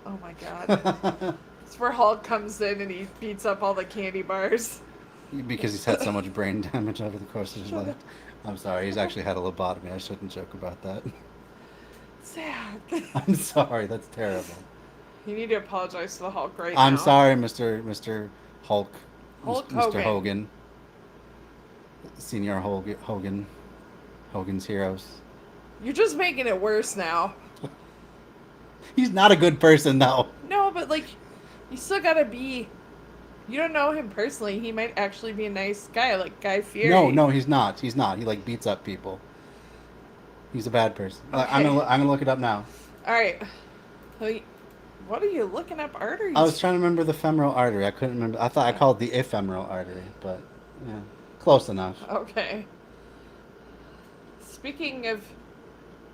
S3: Oh my god. It's where Hulk comes in and he beats up all the candy bars.
S1: Because he's had so much brain damage over the course of his life. I'm sorry, he's actually had a lobotomy. I shouldn't joke about that.
S3: Zach.
S1: I'm sorry, that's terrible.
S3: You need to apologize to the Hulk right now.
S1: I'm sorry, Mr. Hulk.
S3: Hulk
S1: Mr.
S3: Hogan.
S1: Hogan. Senior Hogan. Hogan's Heroes.
S3: You're just making it worse now.
S1: He's not a good person, though.
S3: No, but like, you still gotta be. You don't know him personally. He might actually be a nice guy, like Guy Fieri.
S1: No, he's not. He's not. He like beats up people. He's a bad person.
S3: Okay.
S1: I'm gonna look it up now.
S3: All right. Wait, what are you looking up arteries?
S1: I was trying to remember the femoral artery. I couldn't remember. I thought I called the ephemeral artery, but yeah, close enough.
S3: Okay. Speaking of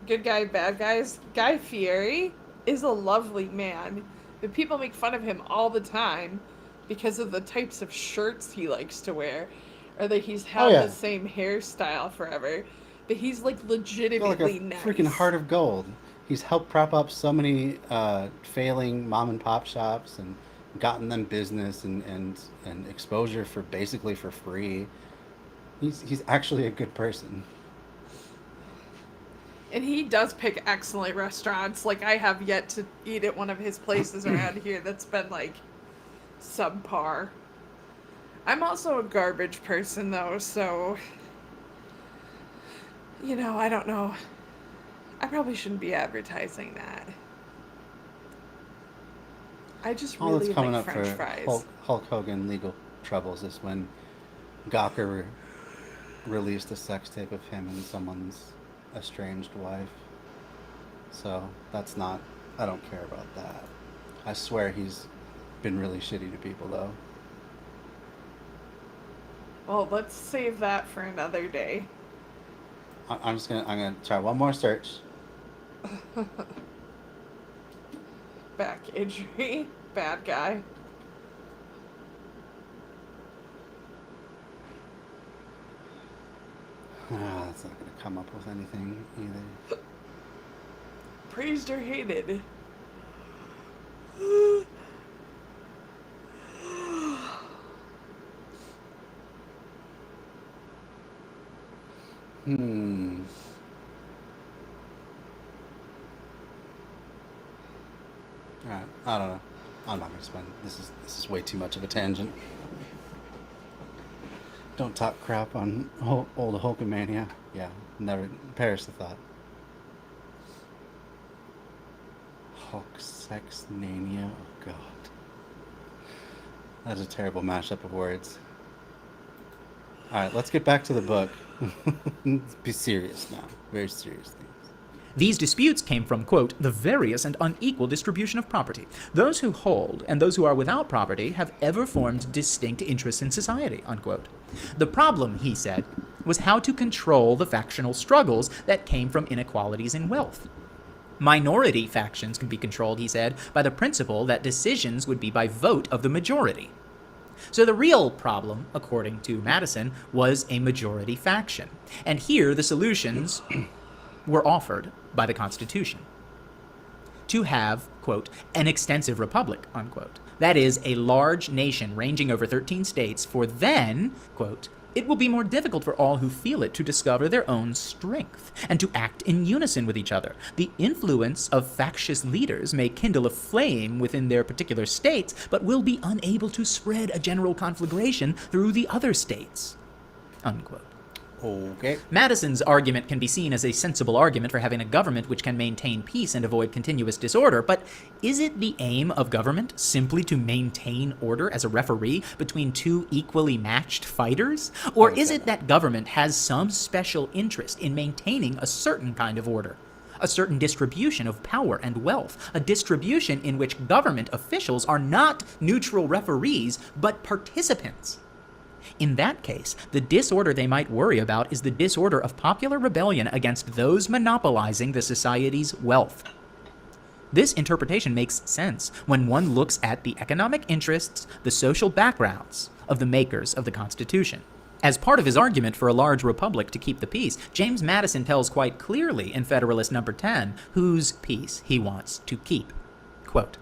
S3: good guy, bad guys, Guy Fieri is a lovely man. But people make fun of him all the time because of the types of shirts he likes to wear, or that he's had the same hairstyle forever. But he's like legitimately
S1: Like a
S3: nice.
S1: freaking heart of gold. He's helped prop up so many failing mom and pop shops and gotten them business and exposure for basically for free. He's actually a good person.
S3: And he does pick excellent restaurants. Like, I have yet to eat at one of his places around here that's been, like, subpar. I'm also a garbage person, though, so... I don't know. I probably shouldn't be advertising that. I just
S1: All
S3: really
S1: that's coming
S3: like
S1: up
S3: French
S1: for
S3: fries.
S1: Hulk Hogan legal troubles is when Gawker released a sex tape of him and someone's estranged wife. So that's not, I don't care about that. I swear he's been really shitty to people though.
S3: Well, let's save that for another day.
S1: I'm gonna try one more search.
S3: Back injury. Bad guy.
S1: That's not gonna come up with anything either.
S3: Praised or hated?
S1: Alright, I don't know. I'm not gonna spend this is way too much of a tangent. Don't talk crap on old Hulkamania. Yeah, never perish the thought. Toxexmania. Oh, God. That's a terrible mashup of words. All right, let's get back to the book. Let's be serious now. Very serious things.
S4: These disputes came from, quote, the various and unequal distribution of property. Those who hold and those who are without property have ever formed distinct interests in society, unquote. The problem, he said, was how to control the factional struggles that came from inequalities in wealth. Minority factions can be controlled, he said, by the principle that decisions would be by vote of the majority. So the real problem, according to Madison, was a majority faction. And here the solutions were offered by the Constitution. To have, quote, an extensive republic, unquote. That is, a large nation ranging over 13 states, for then, quote, it will be more difficult for all who feel it to discover their own strength and to act in unison with each other. The influence of factious leaders may kindle a flame within their particular states, but will be unable to spread a general conflagration through the other states, unquote.
S1: Okay.
S4: Madison's argument can be seen as a sensible argument for having a government which can maintain peace and avoid continuous disorder, but is it the aim of government simply to maintain order as a referee between two equally matched fighters? Or is it that government has some special interest in maintaining a certain kind of order? A certain distribution of power and wealth, a distribution in which government officials are not neutral referees, but participants? In that case, the disorder they might worry about is the disorder of popular rebellion against those monopolizing the society's wealth. This interpretation makes sense when one looks at the economic interests, the social backgrounds of the makers of the Constitution. As part of his argument for a large republic to keep the peace, James Madison tells quite clearly in Federalist No. 10 whose peace he wants to keep. Quote,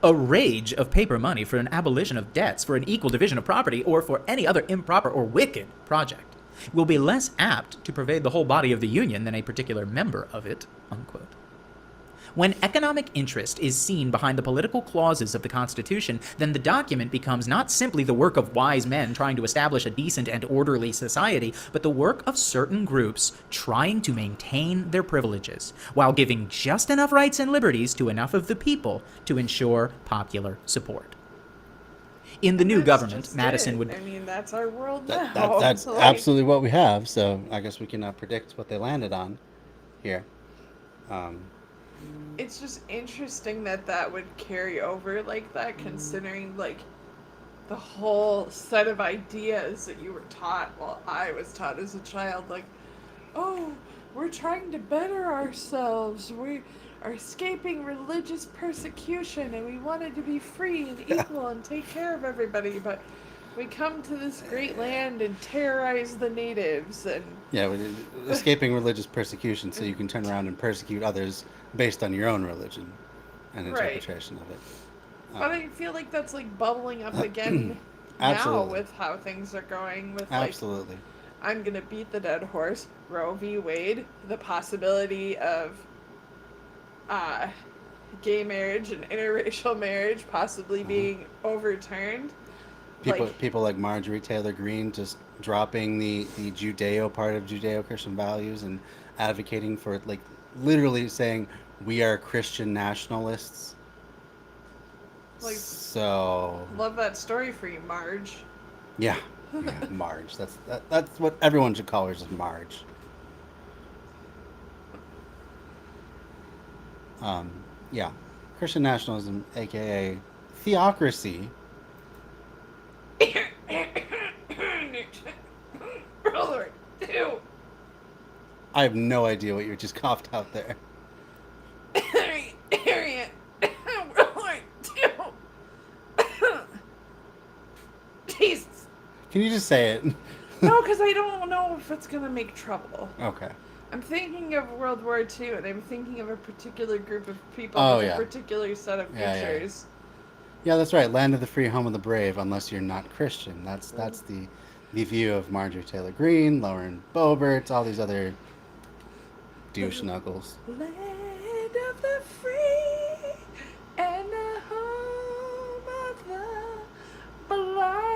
S4: a rage of paper money for an abolition of debts, for an equal division of property, or for any other improper or wicked project will be less apt to pervade the whole body of the Union than a particular member of it, unquote. When economic interest is seen behind the political clauses of the Constitution, then the document becomes not simply the work of wise men trying to establish a decent and orderly society, but the work of certain groups trying to maintain their privileges, while giving just enough rights and liberties to enough of the people to ensure popular support. In the new government, Madison would...
S3: I mean, that's our world now.
S1: That's
S3: So, like,
S1: absolutely what we have, so I guess we can predict what they landed on here.
S3: it's just interesting that would carry over like that, considering like the whole set of ideas that you were taught, well, I was taught as a child, like, oh, we're trying to better ourselves, we are escaping religious persecution, and we wanted to be free and equal and take care of everybody, but we come to this great land and terrorize the natives, and
S1: escaping religious persecution so you can turn around and persecute others based on your own religion and interpretation of it.
S3: But I feel like that's like bubbling up again now
S1: Absolutely.
S3: with how things are going with
S1: Absolutely.
S3: like, I'm gonna beat the dead horse, Roe v. Wade, the possibility of gay marriage and interracial marriage possibly being overturned.
S1: People like Marjorie Taylor Greene just dropping the Judeo part of Judeo-Christian values and advocating for, like, literally saying we are Christian nationalists.
S3: Like,
S1: so
S3: love that story for you, Marge.
S1: yeah, Marge. That's what everyone should call her, just Marge. Christian nationalism, aka theocracy.
S3: Brother, ew.
S1: I have no idea what you just coughed out there.
S3: Harriet. Jesus.
S1: Can you just say it?
S3: No, because I don't know if it's going to make trouble.
S1: Okay.
S3: I'm thinking of World War II, and I'm thinking of a particular group of people with a particular set of features.
S1: Yeah, that's right. Land of the free, home of the brave, unless you're not Christian. That's the view of Marjorie Taylor Greene, Lauren Boebert, all these other douche knuckles.
S3: Land of the free and the home of the blondes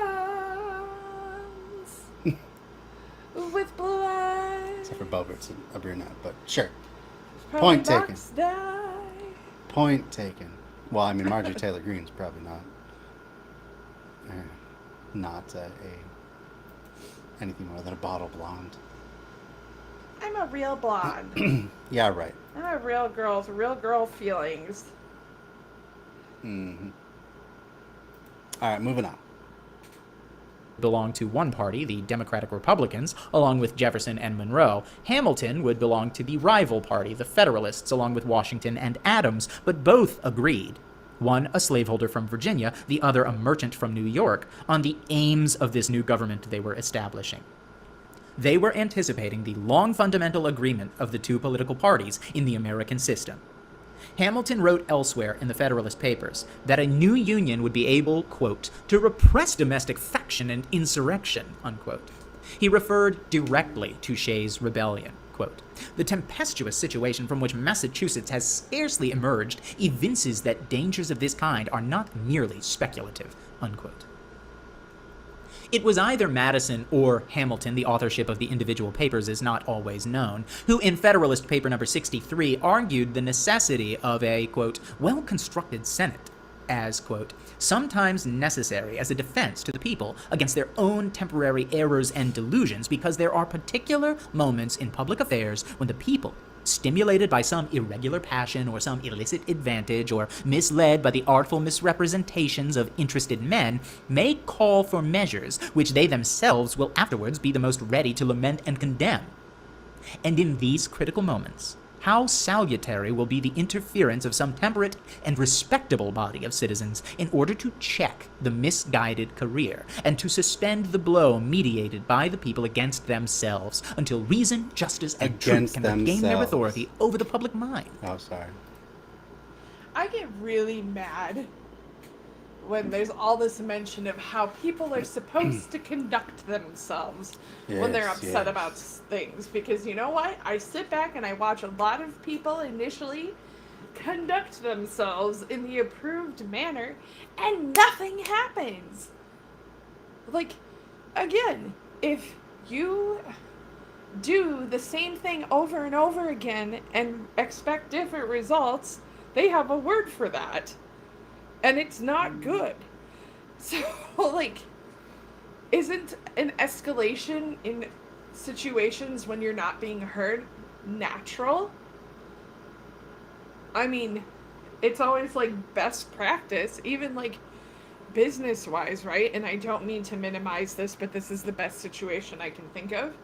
S3: with blue eyes.
S1: Except for Boebert's a brunette, but sure.
S3: Probably
S1: Point taken.
S3: Knox died.
S1: Point taken. Well, I mean, Marjorie Taylor Greene's probably not anything more than a bottle blonde.
S3: I'm a real blonde.
S1: Yeah, right.
S3: I'm a real girl with real girl feelings.
S1: Mm-hmm. All right, moving on.
S4: Belong to one party, the Democratic Republicans, along with Jefferson and Monroe. Hamilton would belong to the rival party, the Federalists, along with Washington and Adams, but both agreed. One a slaveholder from Virginia, the other a merchant from New York, on the aims of this new government they were establishing. They were anticipating the long fundamental agreement of the two political parties in the American system. Hamilton wrote elsewhere in the Federalist Papers that a new union would be able, quote, to repress domestic faction and insurrection, unquote. He referred directly to Shays' Rebellion, quote. The tempestuous situation from which Massachusetts has scarcely emerged evinces that dangers of this kind are not merely speculative, unquote. It was either Madison or Hamilton, the authorship of the individual papers is not always known, who in Federalist Paper number 63 argued the necessity of a, quote, well-constructed Senate as, quote, sometimes necessary as a defense to the people against their own temporary errors and delusions, because there are particular moments in public affairs when the people, stimulated by some irregular passion or some illicit advantage, or misled by the artful misrepresentations of interested men, may call for measures which they themselves will afterwards be the most ready to lament and condemn. And in these critical moments, how salutary will be the interference of some temperate and respectable body of citizens in order to check the misguided career, and to suspend the blow mediated by the people against themselves, until reason, justice, and truth can regain their authority over the public mind.
S1: Oh, sorry.
S3: I get really mad when there's all this mention of how people are supposed to conduct themselves when they're upset about things. Because you know what? I sit back and I watch a lot of people initially conduct themselves in the approved manner, and nothing happens. Like, again, if you do the same thing over and over again and expect different results, they have a word for that. And it's not good. So, like, isn't an escalation in situations when you're not being heard natural? I mean, it's always, like, best practice, even, like, business-wise, right? And I don't mean to minimize this, but this is the best situation I can think of.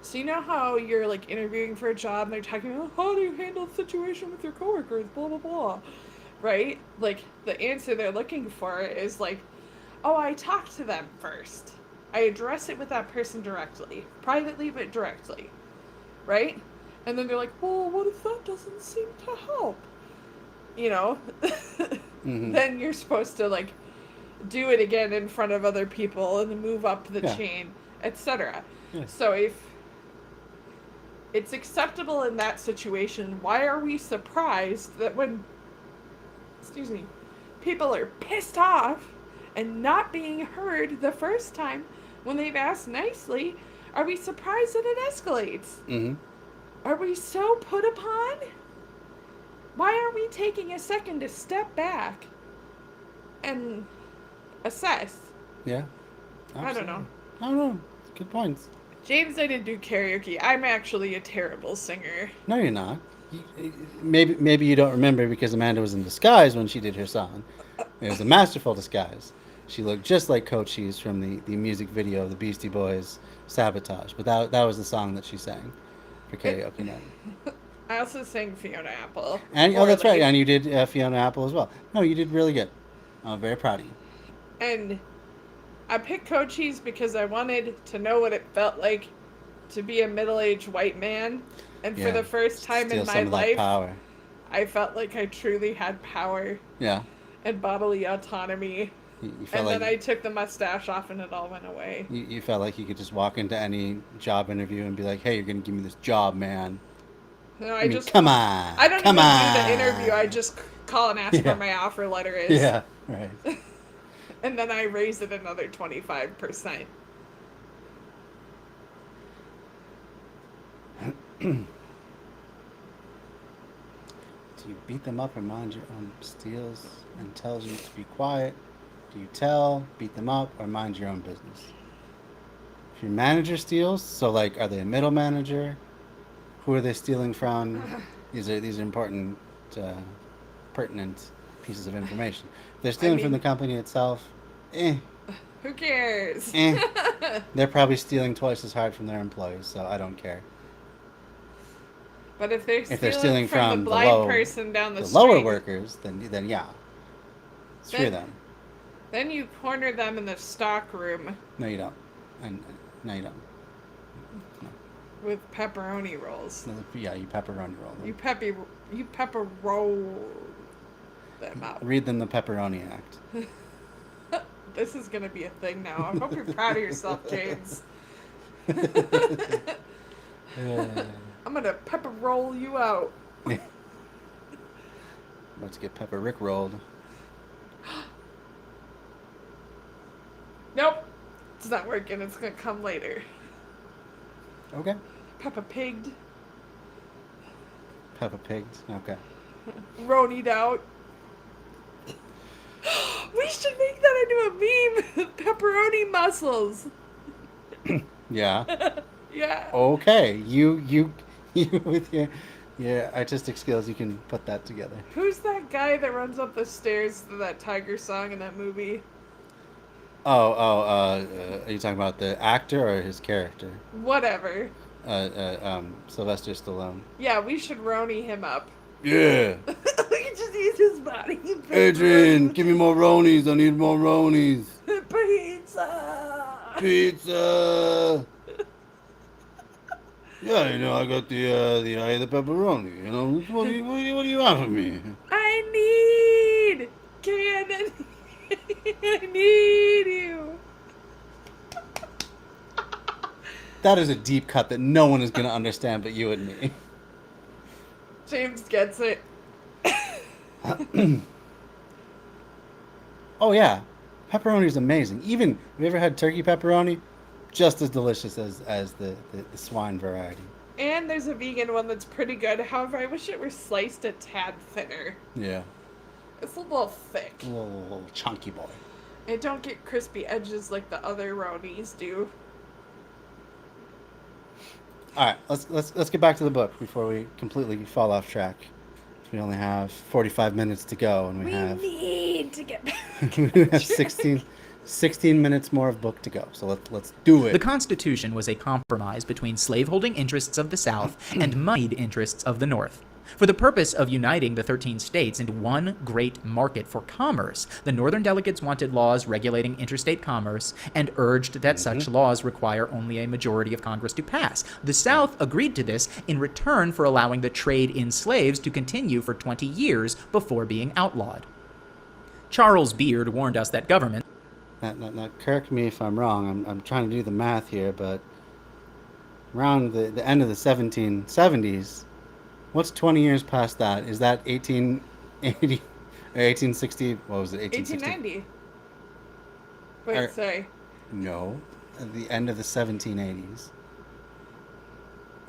S3: So you know how you're, like, interviewing for a job and they're talking about, how do you handle the situation with your coworkers, blah, blah, blah. Right? Like, the answer they're looking for is like, oh, I talk to them first. I address it with that person directly. Privately, but directly. Right? And then they're like, well, what if that doesn't seem to help? You know?
S1: Mm-hmm.
S3: Then you're supposed to, like, do it again in front of other people and move up the chain, etc.
S1: Yes.
S3: So if it's acceptable in that situation, why are we surprised that when people are pissed off and not being heard the first time when they've asked nicely, are we surprised that it escalates?
S1: Mm-hmm.
S3: Are we so put upon? Why aren't we taking a second to step back and assess?
S1: Yeah.
S3: I don't know.
S1: I don't know. Good points.
S3: James, I didn't do karaoke. I'm actually a terrible singer.
S1: No, you're not. Maybe you don't remember because Amanda was in disguise when she did her song. It was a masterful disguise. She looked just like Coach Cheese from the music video of the Beastie Boys, Sabotage. But that was the song that she sang for karaoke night.
S3: I also sang Fiona Apple.
S1: And that's right. And you did Fiona Apple as well. No, you did really good. I'm very proud of you.
S3: And I picked Coach Cheese because I wanted to know what it felt like to be a middle-aged white man. And for the first time in my life, I felt like I truly had power.
S1: Yeah.
S3: And bodily autonomy.
S1: You
S3: and then I took the mustache off and it all went away.
S1: You felt like you could just walk into any job interview and be like, hey, you're going to give me this job, man.
S3: No, I just...
S1: Come on.
S3: I don't even do the interview. I just call and ask where my offer letter is.
S1: Yeah, right.
S3: And then I raise it another 25%.
S1: Do you beat them up or mind your own steals and tells you to be quiet? Do you tell, beat them up, or mind your own business? If your manager steals, so like, are they a middle manager? Who are they stealing from? These are important, pertinent pieces of information. If they're stealing from the company itself,
S3: Who cares?
S1: they're probably stealing twice as hard from their employees, so I don't care.
S3: But if they're stealing,
S1: stealing
S3: from the blind person down the street,
S1: lower workers, then yeah, screw them.
S3: Then you corner them in the stock room.
S1: No, you don't. And no, you don't. No.
S3: With pepperoni rolls.
S1: No, yeah, you pepperoni roll them.
S3: You pepper roll them out.
S1: Read them the Pepperoni Act.
S3: This is gonna be a thing now. I hope you're proud of yourself, James. I'm gonna pepper roll you out.
S1: Let's get Pepper Rick rolled.
S3: Nope. It's not working. It's gonna come later.
S1: Okay.
S3: Peppa Pigged.
S1: Peppa Pigged. Okay.
S3: Ronied out. We should make that into a meme. Pepperoni muscles.
S1: Yeah.
S3: Yeah.
S1: Okay. You with your artistic skills, you can put that together.
S3: Who's that guy that runs up the stairs to that tiger song in that movie?
S1: Are you talking about the actor or his character?
S3: Whatever.
S1: Sylvester Stallone.
S3: Yeah, we should Roni him up.
S1: Yeah.
S3: We can just use his body.
S1: Adrian, give me more Ronies. I need more Ronies.
S3: Pizza.
S1: Pizza. Yeah, I got the eye of the pepperoni. What do you want from me?
S3: I need Cannon. I need you.
S1: That is a deep cut that no one is going to understand but you and me.
S3: James gets it.
S1: Oh yeah, pepperoni is amazing. Even have you ever had turkey pepperoni? Just as delicious as the swine variety.
S3: And there's a vegan one that's pretty good. However, I wish it were sliced a tad thinner.
S1: Yeah.
S3: It's a little thick.
S1: A little chunky boy.
S3: It don't get crispy edges like the other Ronies do.
S1: All right, let's get back to the book before we completely fall off track. We only have 45 minutes to go, and we
S3: need to get back.
S1: we have 16 minutes more of book to go. So let's do it.
S4: The Constitution was a compromise between slaveholding interests of the South and moneyed interests of the North. For the purpose of uniting the 13 states into one great market for commerce, the Northern delegates wanted laws regulating interstate commerce and urged that such laws require only a majority of Congress to pass. The South agreed to this in return for allowing the trade in slaves to continue for 20 years before being outlawed. Charles Beard warned us that government...
S1: Now, correct me if I'm wrong. I'm trying to do the math here, but around the end of the 1770s, what's 20 years past that? Is that 1880 or 1860? What was it?
S3: 1890. Wait, sorry.
S1: No, at the end of the 1780s.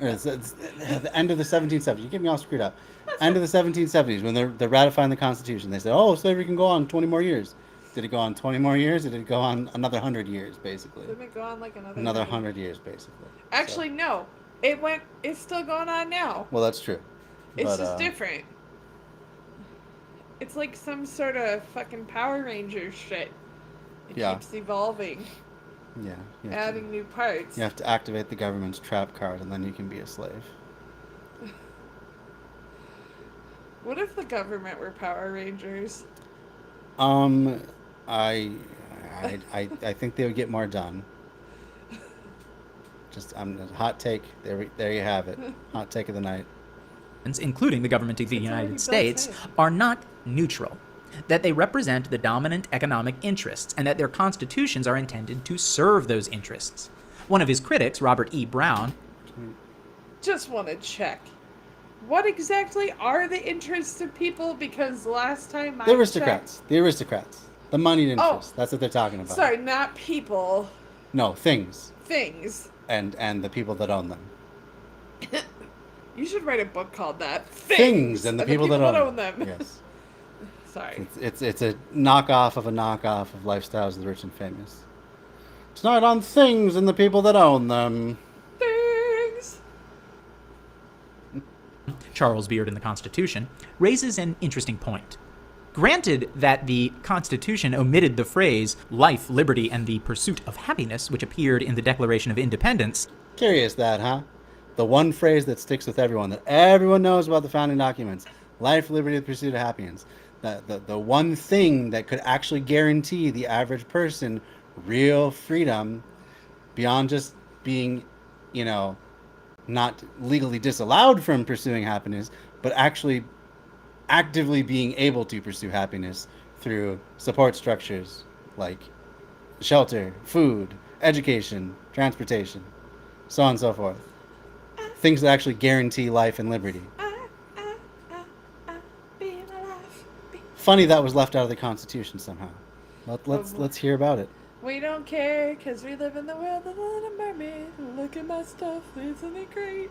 S1: Or it's the end of the 1770s. You get me all screwed up. End of the 1770s, when they're ratifying the Constitution, they said, "Oh, slavery can go on 20 more years." Did it go on 20 more years? Or did it go on another 100 years, basically?
S3: Didn't it go on like
S1: Another 100 years, basically.
S3: Actually, no. It's still going on now.
S1: Well, that's true.
S3: It's just different. It's like some sort of fucking Power Rangers shit. It keeps evolving.
S1: Yeah.
S3: Adding new parts.
S1: You have to activate the government's trap card, and then you can be a slave.
S3: What if the government were Power Rangers?
S1: I think they would get more done. Just a hot take. There you have it. Hot take of the night.
S4: Including the government of the United States, are not neutral, that they represent the dominant economic interests, and that their constitutions are intended to serve those interests. One of his critics, Robert E. Brown,
S3: just want to check. What exactly are the interests of people? Because last time I
S1: The aristocrats. The moneyed interests. That's what they're talking about.
S3: Sorry, not people.
S1: No, things.
S3: Things.
S1: And the people that own them.
S3: You should write a book called that.
S1: Things and the people that own
S3: them.
S1: Yes.
S3: Sorry.
S1: It's a knockoff of Lifestyles of the Rich and Famous. It's not on things and the people that own them.
S3: Things.
S4: Charles Beard in the Constitution, raises an interesting point. Granted that the Constitution omitted the phrase life, liberty, and the pursuit of happiness, which appeared in the Declaration of Independence.
S1: Curious that, huh? The one phrase that sticks with everyone, that everyone knows about the founding documents. Life, liberty, the pursuit of happiness. The one thing that could actually guarantee the average person real freedom beyond just being, not legally disallowed from pursuing happiness, but actually actively being able to pursue happiness through support structures like shelter, food, education, transportation, so on and so forth. Things that actually guarantee life and liberty.
S3: Being alive.
S1: Funny that was left out of the Constitution somehow. Let's hear about it.
S3: We don't care, 'cause we live in the world of the Little Mermaid. Look at my stuff, isn't it great?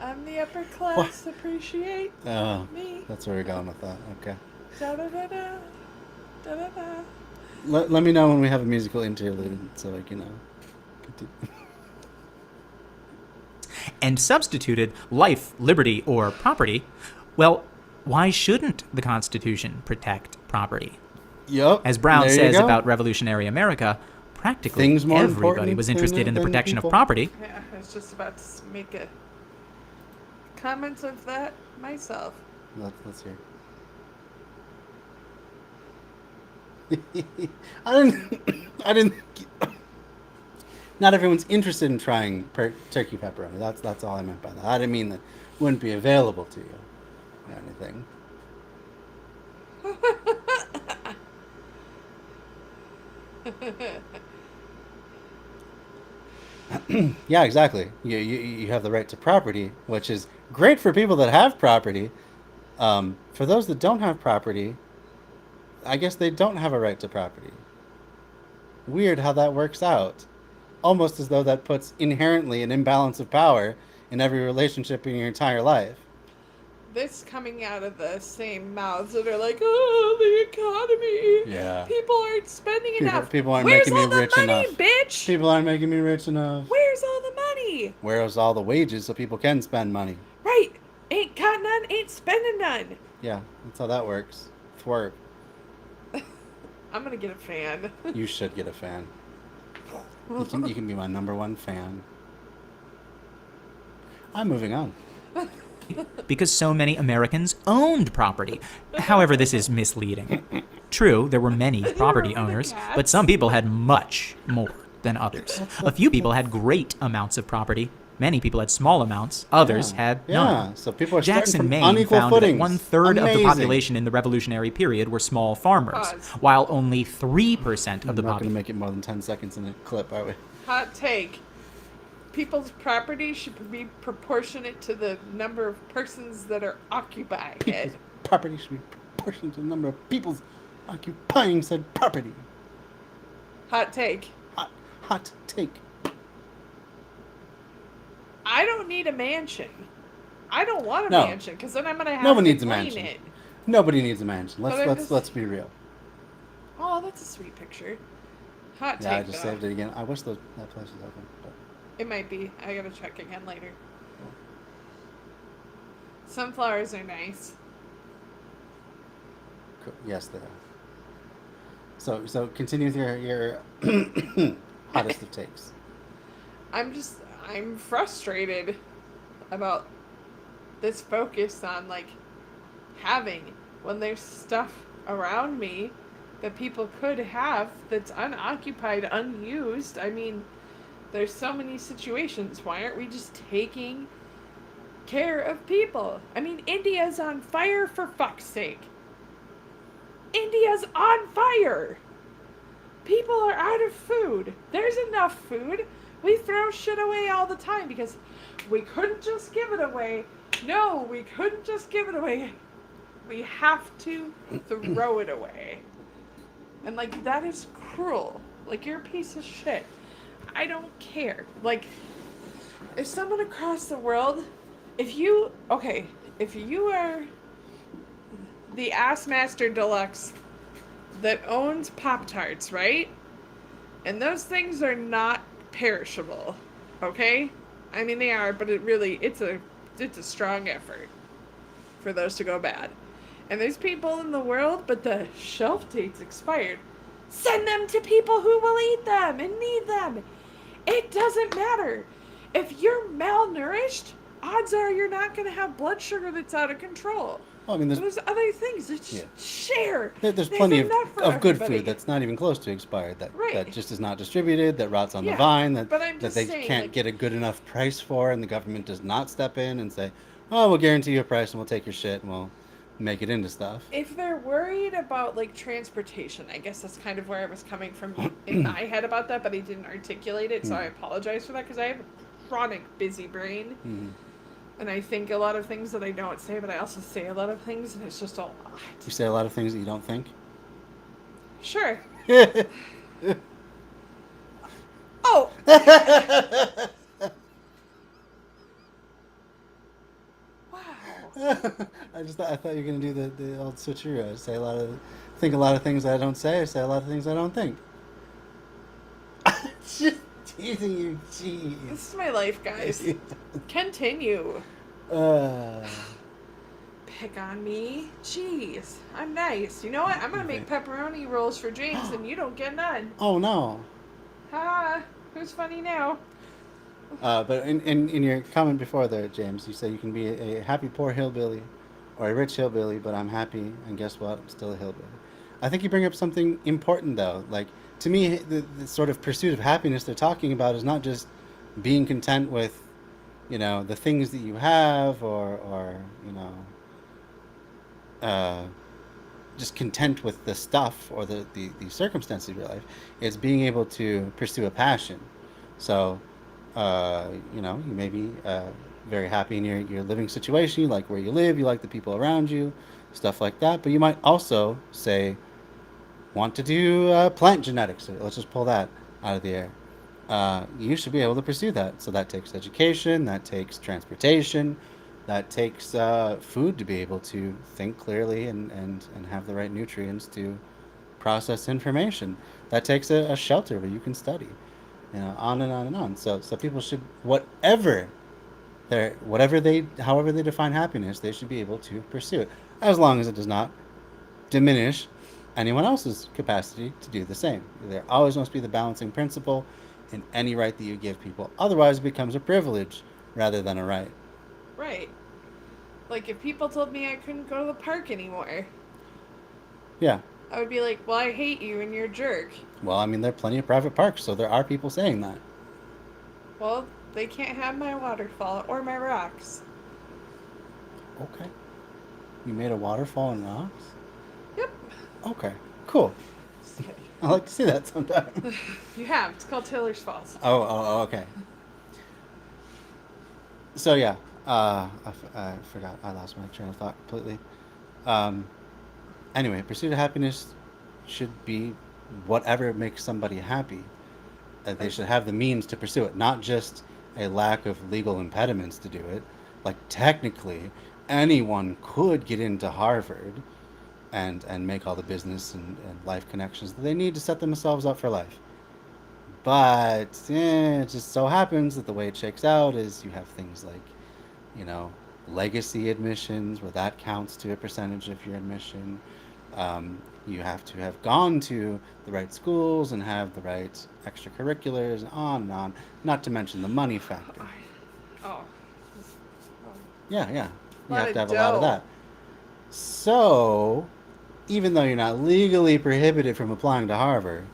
S3: I'm the upper class, appreciate
S1: Oh,
S3: me.
S1: that's where we're going with that. Okay.
S3: Da-da-da-da, da-da-da.
S1: Let me know when we have a musical interlude so I can continue.
S4: And substituted life, liberty, or property. Well, why shouldn't the Constitution protect property?
S1: Yep.
S4: As Brown
S1: there you
S4: says
S1: go.
S4: about revolutionary America, practically
S1: Things more
S4: everybody
S1: important
S4: was interested in the
S1: than
S4: protection of
S1: people.
S4: property.
S3: Yeah, I was just about to make a comment of that myself.
S1: Let's hear. I didn't. Not everyone's interested in trying turkey pepperoni. That's all I meant by that. I didn't mean that it wouldn't be available to you or anything. Yeah, exactly. You have the right to property, which is great for people that have property. For those that don't have property, I guess they don't have a right to property. Weird how that works out. Almost as though that puts inherently an imbalance of power in every relationship in your entire life.
S3: This coming out of the same mouths that are like, oh, the economy.
S1: Yeah.
S3: People aren't spending enough.
S1: People aren't
S3: Where's
S1: making me
S3: all the
S1: rich
S3: money,
S1: enough.
S3: bitch?
S1: People aren't making me rich enough.
S3: Where's all the money?
S1: Where's all the wages so people can spend money?
S3: Right. Ain't got none, ain't spending none.
S1: Yeah, that's how that works. Twerp.
S3: I'm gonna get a fan.
S1: You should get a fan. You can be my number one fan. I'm moving on.
S4: Because so many Americans owned property. However, this is misleading. True, there were many property owners, but some people had much more than others. A few people had great amounts of property. Many people had small amounts. Others had none.
S1: Yeah, so people are
S4: Jackson,
S1: starting from
S4: Maine
S1: unequal
S4: found
S1: footings.
S4: that 1/3 of the
S1: Amazing.
S4: population in the Revolutionary period were small farmers,
S3: Pause.
S4: while only 3% of the
S1: We're not going to
S4: population.
S1: make it more than 10 seconds in a clip, are we?
S3: Hot take. People's property should be proportionate to the number of persons that are occupying it.
S1: Property should be proportional to the number of people occupying said property.
S3: Hot take.
S1: Hot take.
S3: I don't need a mansion. I don't want a
S1: No.
S3: mansion because then I'm gonna have
S1: No one
S3: to
S1: needs a
S3: clean
S1: mansion.
S3: it.
S1: Nobody needs a mansion.
S3: But I just-
S1: Let's be real.
S3: Oh, that's a sweet picture. Hot take.
S1: Yeah, I just
S3: though.
S1: saved it again. I wish that place was open. But
S3: It might be. I gotta check again later. Sunflowers are nice.
S1: yes, they are. So continue with your hottest of takes.
S3: I'm frustrated about this focus on like having when there's stuff around me that people could have that's unoccupied, unused. I mean, there's so many situations. Why aren't we just taking care of people? I mean, India's on fire, for fuck's sake. India's on fire. People are out of food. There's enough food. We throw shit away all the time because we couldn't just give it away. No, we couldn't just give it away. We have to throw it away. And like, that is cruel. Like, you're a piece of shit. I don't care. Like, if someone across the world, if you are the Ass Master Deluxe that owns Pop-Tarts, right? And those things are not perishable, okay? I mean, they are, but it's a strong effort for those to go bad. And there's people in the world, but the shelf date's expired. Send them to people who will eat them and need them. It doesn't matter. If you're malnourished, odds are you're not going to have blood sugar that's out of control.
S1: Well, I mean,
S3: there's other things that just share.
S1: There's plenty of good
S3: everybody.
S1: food that's not even close to expired, that
S3: Right.
S1: just is not distributed, that rots on the vine, that they
S3: saying,
S1: can't get a good enough price for, and the government does not step in and say, oh, we'll guarantee you a price and we'll take your shit and we'll make it into stuff.
S3: If they're worried about like transportation, I guess that's kind of where I was coming from in my head about that, but I didn't articulate it, so I apologize for that because I have a chronic busy brain.
S1: Mm-hmm.
S3: And I think a lot of things that I don't say, but I also say a lot of things, and it's just a lot.
S1: You say a lot of things that you don't think?
S3: Sure. Oh! Wow.
S1: I thought you were gonna do the old switcheroo. Think a lot of things I don't say a lot of things I don't think. Just teasing you, jeez.
S3: This is my life, guys. Continue. Pick on me. Jeez. I'm nice. You know what? I'm gonna make pepperoni rolls for James and you don't get none.
S1: Oh no.
S3: Ha! Who's funny now?
S1: But in your comment before there, James, you say you can be a happy poor hillbilly or a rich hillbilly, but I'm happy, and guess what? I'm still a hillbilly. I think you bring up something important, though. Like, to me, the sort of pursuit of happiness they're talking about is not just being content with, the things that you have or just content with the stuff or the circumstances of your life. It's being able to pursue a passion. So, you may be very happy in your living situation. You like where you live. You like the people around you, stuff like that. But you might also say, want to do plant genetics. Let's just pull that out of the air. You should be able to pursue that. So that takes education. That takes transportation. That takes food to be able to think clearly and have the right nutrients to process information. That takes a shelter where you can study. On and on and on. So people should, however they define happiness, they should be able to pursue it, as long as it does not diminish anyone else's capacity to do the same. There always must be the balancing principle in any right that you give people. Otherwise, it becomes a privilege rather than a right.
S3: Right. Like, if people told me I couldn't go to the park anymore.
S1: Yeah.
S3: I would be like, well, I hate you and you're a jerk.
S1: Well, I mean, there are plenty of private parks, so there are people saying that.
S3: Well, they can't have my waterfall or my rocks.
S1: Okay. You made a waterfall in rocks?
S3: Yep.
S1: Okay, cool. I'd like to see that sometime.
S3: You have. It's called Taylor's Falls.
S1: Oh, okay. So, yeah. I forgot. I lost my train of thought completely. Anyway, pursuit of happiness should be whatever makes somebody happy. They should have the means to pursue it, not just a lack of legal impediments to do it. Like, technically, anyone could get into Harvard and make all the business and life connections that they need to set themselves up for life. But it just so happens that the way it shakes out is you have things like, legacy admissions, where that counts to a percentage of your admission. You have to have gone to the right schools and have the right extracurriculars, and on, not to mention the money factor.
S3: Oh.
S1: Yeah. You have to have
S3: dough.
S1: a lot of that. So, even though you're not legally prohibited from applying to Harvard,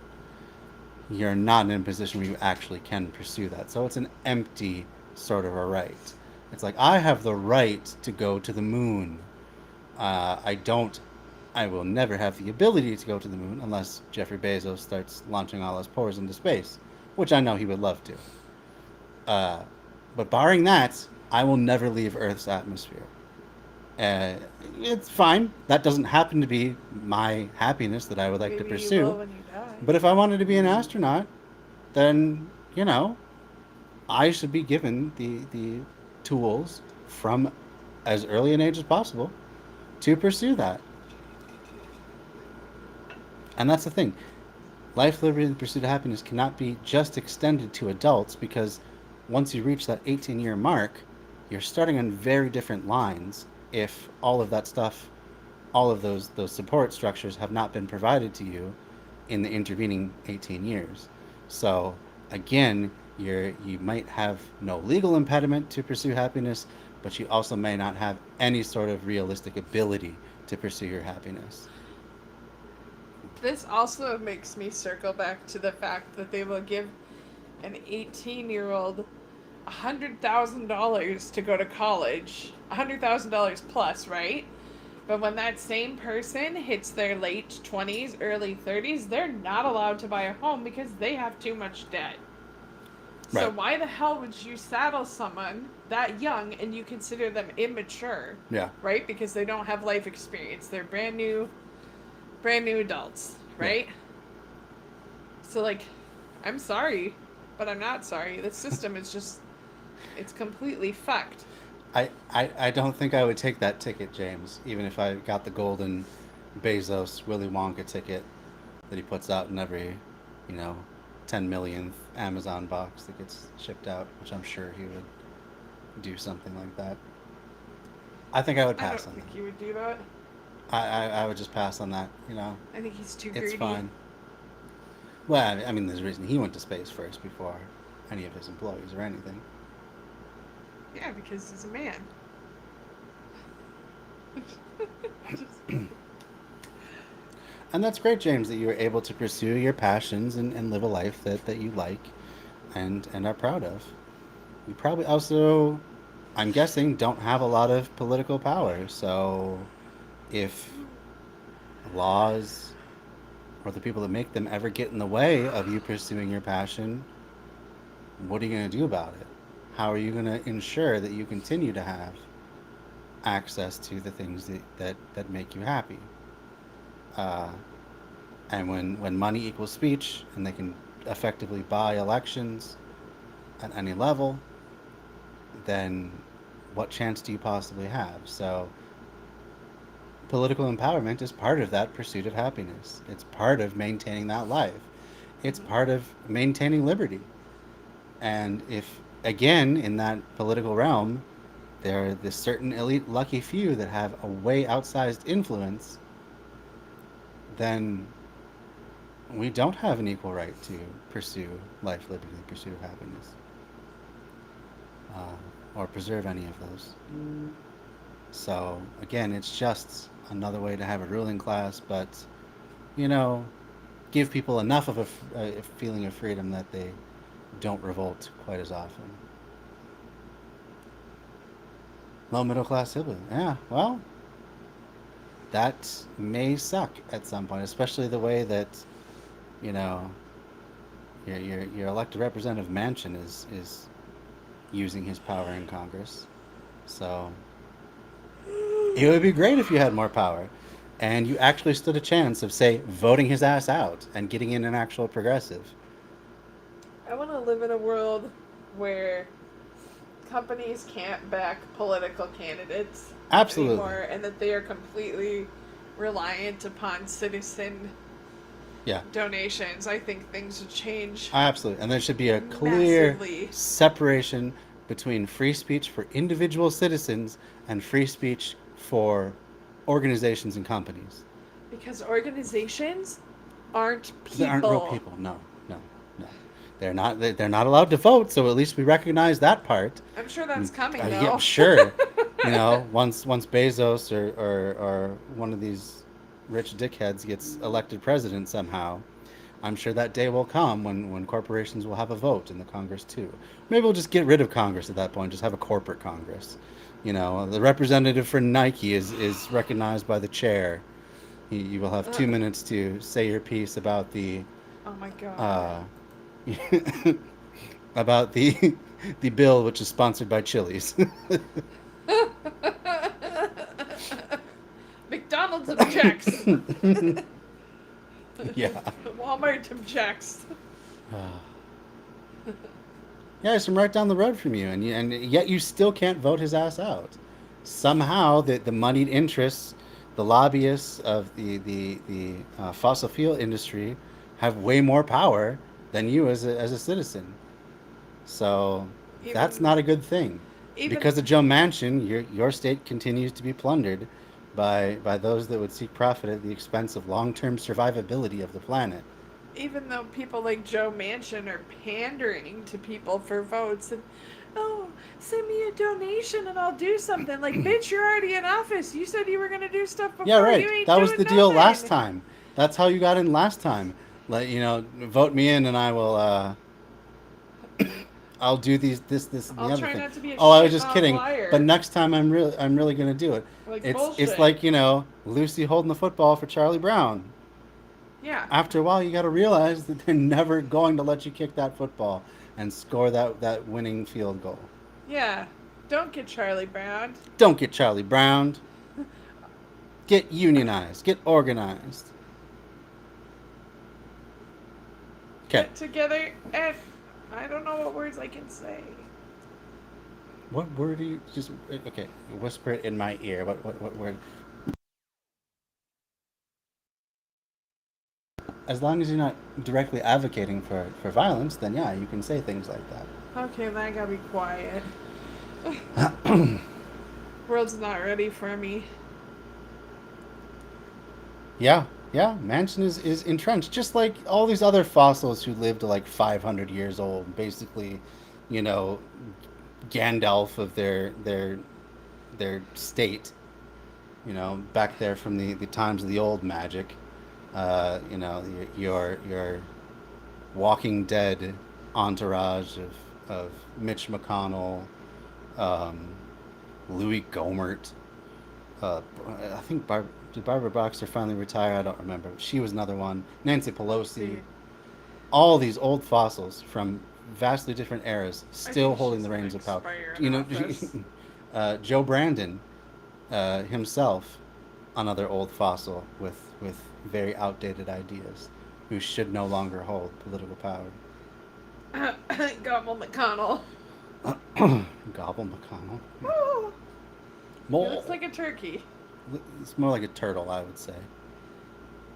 S1: you're not in a position where you actually can pursue that. So it's an empty sort of a right. It's like, I have the right to go to the moon. I will never have the ability to go to the moon unless Jeffrey Bezos starts launching all his pores into space, which I know he would love to. But barring that, I will never leave Earth's atmosphere. It's fine. That doesn't happen to be my happiness that I would like to
S3: Maybe you
S1: pursue.
S3: will when you die.
S1: But if I wanted to be an astronaut, then, I should be given the tools from as early an age as possible to pursue that. And that's the thing. Life, liberty, and the pursuit of happiness cannot be just extended to adults, because once you reach that 18-year mark, you're starting on very different lines if all of that stuff, all of those support structures have not been provided to you in the intervening 18 years. So again, you might have no legal impediment to pursue happiness, but you also may not have any sort of realistic ability to pursue your happiness.
S3: This also makes me circle back to the fact that they will give an 18-year-old $100,000 to go to college, $100,000 plus, right? But when that same person hits their late 20s, early 30s, they're not allowed to buy a home because they have too much debt. So
S1: Right.
S3: why the hell would you saddle someone that young and you consider them immature?
S1: Yeah.
S3: Right? Because they don't have life experience. They're brand new adults, right? So like, I'm sorry, but I'm not sorry. The system is just, it's completely fucked.
S1: I don't think I would take that ticket, James, even if I got the golden Bezos Willy Wonka ticket that he puts out in every, you know, 10 millionth Amazon box that gets shipped out, which I'm sure he would do something like that. I think I would
S3: I don't
S1: pass on
S3: think
S1: that.
S3: you would do that.
S1: I would just pass on that, you know.
S3: I think he's too
S1: It's
S3: greedy.
S1: fine. Well, I mean, there's a reason he went to space first before any of his employees or anything.
S3: Yeah, because he's a man.
S1: And that's great, James, that you were able to pursue your passions and live a life that you like and are proud of. You probably also, I'm guessing, don't have a lot of political power. So if laws or the people that make them ever get in the way of you pursuing your passion, what are you going to do about it? How are you going to ensure that you continue to have access to the things that make you happy? Uh, and when money equals speech and they can effectively buy elections at any level, then what chance do you possibly have? So political empowerment is part of that pursuit of happiness. It's part of maintaining that life. It's part of maintaining liberty. And if, again, in that political realm, there are this certain elite lucky few that have a way outsized influence, then we don't have an equal right to pursue life, liberty, and pursuit of happiness, or preserve any of those. So again, it's just another way to have a ruling class, but you know, give people enough of a feeling of freedom that they don't revolt quite as often. Low middle class sibling, yeah. Well, that may suck at some point, especially the way that, you know, your elected representative Manchin is using his power in Congress. So it would be great if you had more power and you actually stood a chance of, say, voting his ass out and getting in an actual progressive.
S3: I want to live in a world where companies can't back political candidates
S1: Absolutely.
S3: anymore, and that they are completely reliant upon citizen
S1: Yeah,
S3: donations. I think things would change.
S1: absolutely. And there should be a clear
S3: Massively.
S1: separation between free speech for individual citizens and free speech for organizations and companies.
S3: Because organizations aren't people.
S1: They aren't real people. No, no, no. They're not. They're not allowed to vote. So at least we recognize that part.
S3: I'm sure that's coming, though.
S1: Yeah, sure. You know, once Bezos or one of these rich dickheads gets elected president somehow, I'm sure that day will come when corporations will have a vote in the Congress too. Maybe we'll just get rid of Congress at that point. Just have a corporate Congress. You know, the representative for Nike is recognized by the chair. You will have 2 minutes to say your piece about the
S3: Oh my god.
S1: about the bill, which is sponsored by Chili's.
S3: McDonald's objects.
S1: Yeah.
S3: Walmart objects.
S1: Yeah, he's from right down the road from you, and yet you still can't vote his ass out. Somehow, the moneyed interests, the lobbyists of the fossil fuel industry, have way more power than you as a citizen. So that's
S3: Even
S1: not a good thing.
S3: even
S1: Because of Joe Manchin, your state continues to be plundered by those that would seek profit at the expense of long term survivability of the planet.
S3: even though people like Joe Manchin are pandering to people for votes and, oh, send me a donation and I'll do something. Like, bitch, you're already in office. You said you were gonna do stuff
S1: Yeah,
S3: before. You
S1: right.
S3: ain't
S1: That was
S3: doing
S1: the deal last
S3: nothing.
S1: time. That's how you got in last time. Like, vote me in, and I'll do this, and the
S3: I'll
S1: other
S3: try
S1: thing.
S3: not to be a
S1: Oh, I was
S3: shit
S1: just
S3: mouth
S1: kidding. But
S3: liar.
S1: next time, I'm really gonna do it.
S3: Like
S1: It's
S3: bullshit.
S1: like Lucy holding the football for Charlie Brown.
S3: Yeah.
S1: After a while, you got to realize that they're never going to let you kick that football and score that winning field goal.
S3: Yeah. Don't get Charlie Brown.
S1: Don't get Charlie Brown. Get unionized. Get organized. Okay.
S3: Get together and I don't know what words I can say.
S1: What word do you just okay? Whisper it in my ear. What word? As long as you're not directly advocating for violence, then yeah, you can say things like
S3: Okay, then I gotta be quiet.
S1: that.
S3: World's not ready for me.
S1: Yeah, yeah. Manson is entrenched, just like all these other fossils who lived to like 500 years old. Basically, you know, Gandalf of their state. Back there from the times of the old magic. Your Walking Dead entourage of Mitch McConnell, um, Louis Gohmert. I think did Barbara Boxer finally retire? I don't remember. She was another one. Nancy Pelosi.
S3: See,
S1: All these old fossils from vastly different eras
S3: I
S1: still
S3: think
S1: holding
S3: she's
S1: the
S3: gonna
S1: reins of power.
S3: expire in
S1: You know,
S3: office.
S1: Joe Brandon himself, another old fossil with very outdated ideas, who should no longer hold political power.
S3: Gobble McConnell.
S1: Gobble McConnell.
S3: Woo! He
S1: Mole.
S3: looks like a turkey.
S1: It's more like a turtle, I would say.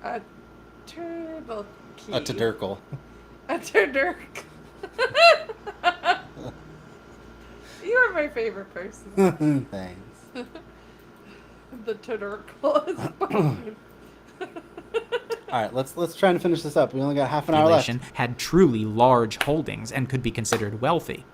S3: A turtle key.
S1: A Tadurkle.
S3: A turdirk. You are my favorite person.
S1: Thanks.
S3: The turdirkle is fine.
S1: All right, let's try and finish this up. We only got half an hour left.
S4: Population had truly large holdings and could be considered wealthy.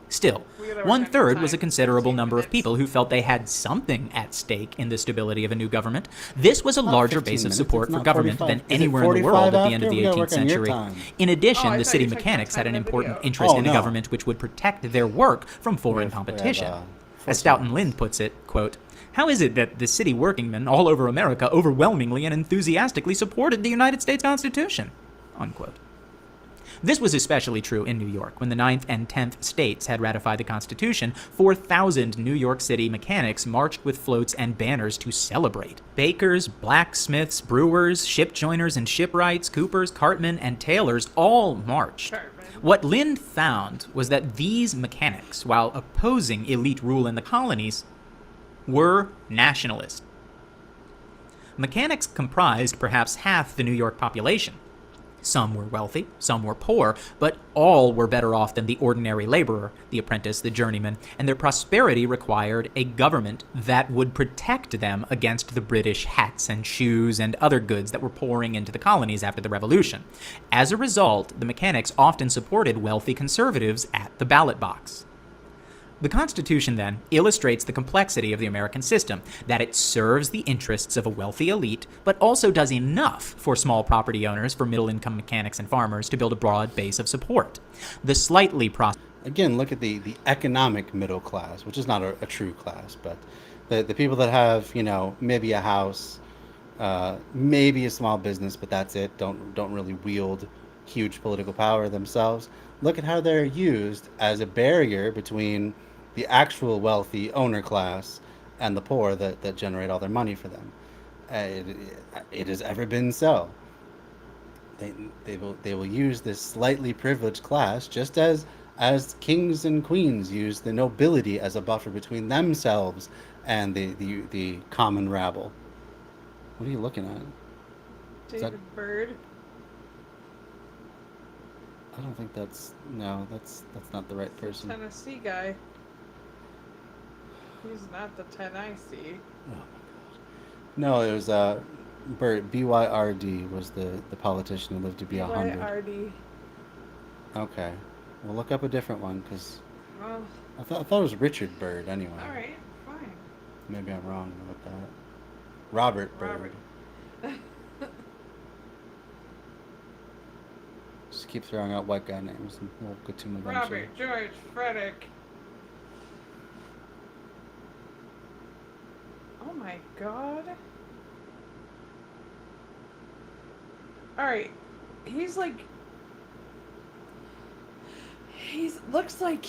S4: Still,
S3: We gotta work on
S4: 1/3
S3: your
S4: was a
S3: time.
S4: considerable
S3: 15
S4: number of
S3: minutes.
S4: people who felt they had something at stake in the stability of a new government. This was a
S1: Not
S4: larger
S1: 15
S4: base of
S1: minutes,
S4: support
S1: it's
S4: for
S1: not
S4: government
S1: 45.
S4: than
S1: Is it
S4: anywhere in the
S1: 45
S4: world at the end
S1: after?
S4: of the
S1: We gotta
S4: 18th
S1: work on your
S4: century.
S1: time.
S4: In addition,
S3: Oh, I
S4: the
S3: thought
S4: city
S3: you were talking about
S4: mechanics had
S3: time
S4: an
S3: in the
S4: important
S3: video.
S4: interest
S1: Oh,
S4: in a
S1: no.
S4: government which would protect their work from foreign
S1: We have,
S4: competition.
S1: force
S4: As Stoughton
S1: lines.
S4: Lynn puts it, quote, "How is it that the city workingmen all over America overwhelmingly and enthusiastically supported the United States Constitution?" Unquote. This was especially true in New York. When the 9th and 10th states had ratified the Constitution, 4,000 New York City mechanics marched with floats and banners to celebrate. Bakers, blacksmiths, brewers, ship joiners and shipwrights, coopers, cartmen, and tailors all marched.
S3: Cartman.
S4: What Lind found was that these mechanics, while opposing elite rule in the colonies, were nationalist. Mechanics comprised perhaps half the New York population. Some were wealthy, some were poor, but all were better off than the ordinary laborer, the apprentice, the journeyman, and their prosperity required a government that would protect them against the British hats and shoes and other goods that were pouring into the colonies after the Revolution. As a result, the mechanics often supported wealthy conservatives at the ballot box. The Constitution, then, illustrates the complexity of the American system, that it serves the interests of a wealthy elite, but also does enough for small property owners, for middle-income mechanics and farmers to build a broad base of support. The slightly
S1: Again, look at the economic middle class, which is not a true class, but the people that have, maybe a house, maybe a small business, but that's it. Don't really wield huge political power themselves. Look at how they're used as a barrier between the actual wealthy owner class and the poor that generate all their money for them. It has ever been so. They will use this slightly privileged class just as as kings and queens used the nobility as a buffer between themselves and the common rabble. What are you looking at? Is that-
S3: David Bird.
S1: I don't think that's not the right person.
S3: Tennessee guy. He's not the 10 I see.
S1: Oh my god. No, it was Byrd. BYRD was the politician who lived to be 100.
S3: BYRD.
S1: Okay. We'll look up a different one because
S3: Well,
S1: I thought it was Richard Byrd anyway.
S3: alright, fine.
S1: Maybe I'm wrong about that. Robert Byrd.
S3: Robert.
S1: Just keep throwing out white guy names and we'll get to them eventually.
S3: Robert, George, Frederick. Oh my god. Alright. He's like. Looks like.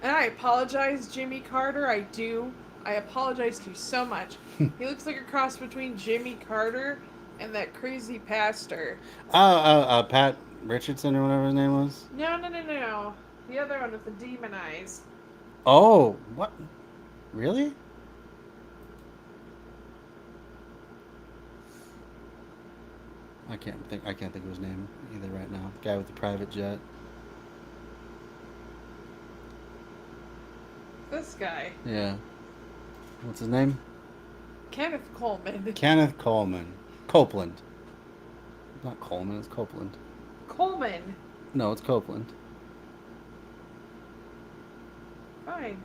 S3: And I apologize, Jimmy Carter. I do. I apologize to you so much. He looks like a cross between Jimmy Carter and that crazy pastor.
S1: Pat Richardson or whatever his name was.
S3: No. The other one with the demon eyes.
S1: Oh, what? Really? I can't think of his name either right now. The guy with the private jet.
S3: This guy.
S1: Yeah. What's his name?
S3: Kenneth Coleman.
S1: Kenneth Coleman. Copeland. Not Coleman, it's Copeland.
S3: Coleman.
S1: No, it's Copeland.
S3: Fine.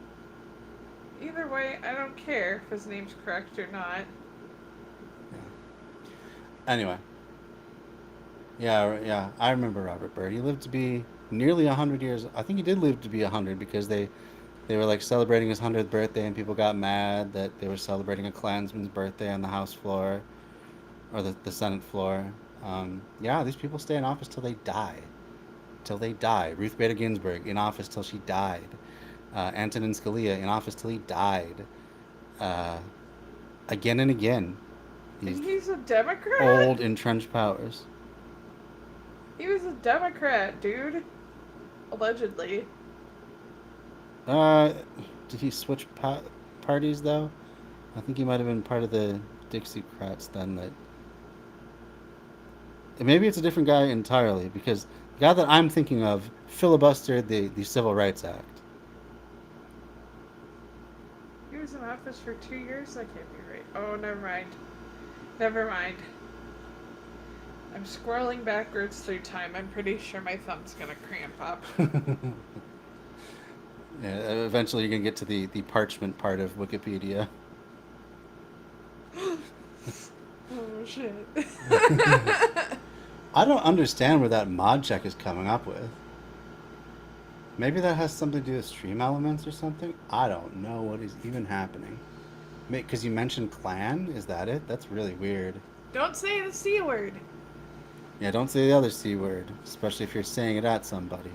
S3: Either way, I don't care if his name's correct or not.
S1: Anyway. Yeah, I remember Robert Byrd. He lived to be nearly 100 years. I think he did live to be 100 because they were like celebrating his 100th birthday and people got mad that they were celebrating a Klansman's birthday on the House floor or the Senate floor. Yeah, these people stay in office till they die. Till they die. Ruth Bader Ginsburg in office till she died. Antonin Scalia in office till he died. Again and again.
S3: And he's a Democrat?
S1: Old entrenched powers.
S3: He was a Democrat, dude. Allegedly.
S1: Did he switch parties though? I think he might have been part of the Dixiecrats then. That maybe it's a different guy entirely because the guy that I'm thinking of filibustered the Civil Rights Act.
S3: He was in office for 2 years? That can't be right. Oh, never mind. Never mind. I'm scrolling backwards through time. I'm pretty sure my thumb's gonna cramp up.
S1: Yeah, eventually you're gonna get to the parchment part of Wikipedia.
S3: Oh, shit.
S1: I don't understand where that mod check is coming up with. Maybe that has something to do with stream elements or something? I don't know what is even happening. Because you mentioned clan? Is that it? That's really weird.
S3: Don't say the C word.
S1: Yeah, don't say the other C word, especially if you're saying it at somebody.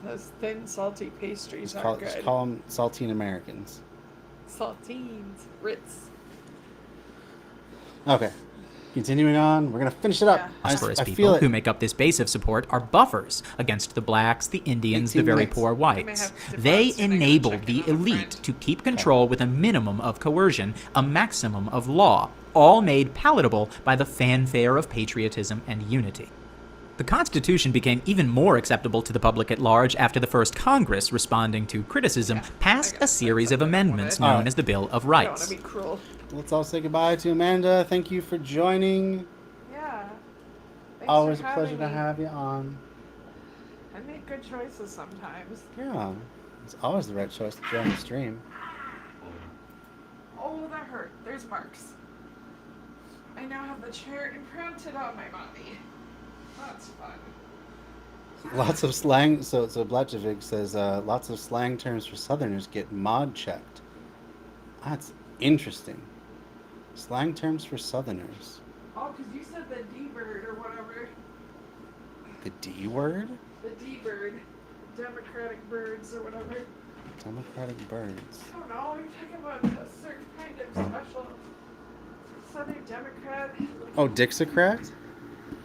S3: Those thin, salty pastries
S1: Just
S3: are good.
S1: just call them saltine Americans.
S3: Saltines. Ritz.
S1: Okay. Continuing on, we're going to finish it up.
S3: Yeah.
S4: Prosperous
S1: I
S4: people
S1: feel it.
S4: who make up this base of support are buffers against the blacks, the Indians, the
S1: 18
S4: very
S1: minutes.
S4: poor whites.
S3: have to
S4: They
S3: pause and I gotta
S4: enable
S3: check
S4: the
S3: in on a
S4: elite
S3: friend.
S4: to keep control with a minimum of coercion, a maximum of law, all made palatable by the fanfare of patriotism and unity. The Constitution became even more acceptable to the public at large after the first Congress, responding to criticism, passed a series of amendments known
S1: Alright.
S4: as the Bill of
S3: I don't want
S4: Rights.
S3: to be cruel.
S1: Let's all say goodbye to Amanda. Thank you for joining.
S3: Yeah. Thanks
S1: Always a
S3: for
S1: pleasure
S3: having
S1: to
S3: me.
S1: have you on.
S3: I make good choices sometimes.
S1: Yeah, it's always the right choice to join the stream.
S3: Oh, that hurt. There's marks. I now have the chair imprinted on my body. That's fun.
S1: Lots of slang. So Blatchevig says lots of slang terms for Southerners get mod checked. That's interesting. Slang terms for Southerners.
S3: Oh, because you said the D-bird or whatever.
S1: The D word?
S3: The D-bird. Democratic birds or whatever.
S1: Democratic birds.
S3: I don't know. You're talking about a certain kind of special Southern Democrat.
S1: Oh, Dixiecrat?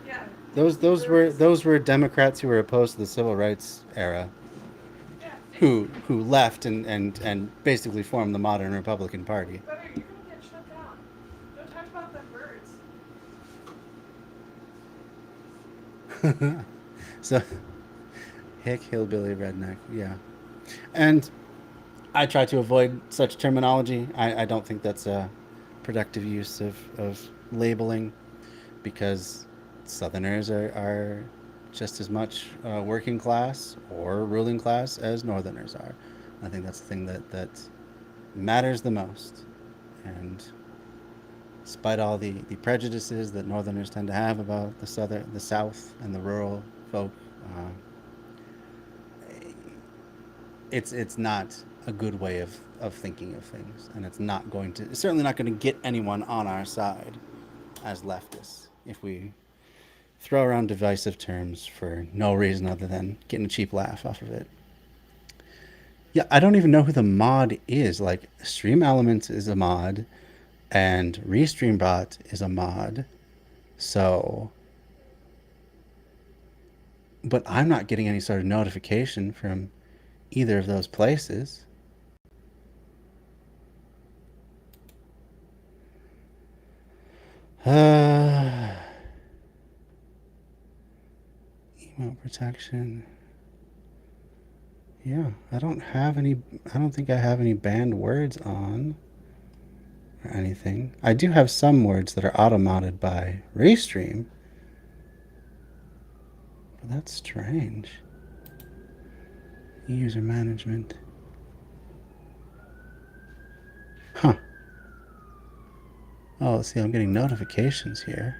S3: Yeah.
S1: Those were Democrats who were opposed to the civil rights era,
S3: Yeah,
S1: who left and basically formed the modern Republican Party.
S3: better, you're gonna get shut down. Don't talk about them birds.
S1: So, hick, hillbilly, redneck, yeah. And I try to avoid such terminology. I don't think that's a productive use of labeling, because Southerners are just as much working class or ruling class as Northerners are. I think that's the thing that matters the most. And despite all the prejudices that Northerners tend to have about the South, and the rural folk, it's not a good way of thinking of things, and it's certainly not going to get anyone on our side as leftists if we throw around divisive terms for no reason other than getting a cheap laugh off of it. Yeah, I don't even know who the mod is. Like, Stream Elements is a mod, and ReStreamBot is a mod. So, but I'm not getting any sort of notification from either of those places. Email protection. Yeah, I don't think I have any banned words on or anything. I do have some words that are auto-modded by Restream. But that's strange. User management. Huh. Oh, let's see, I'm getting notifications here.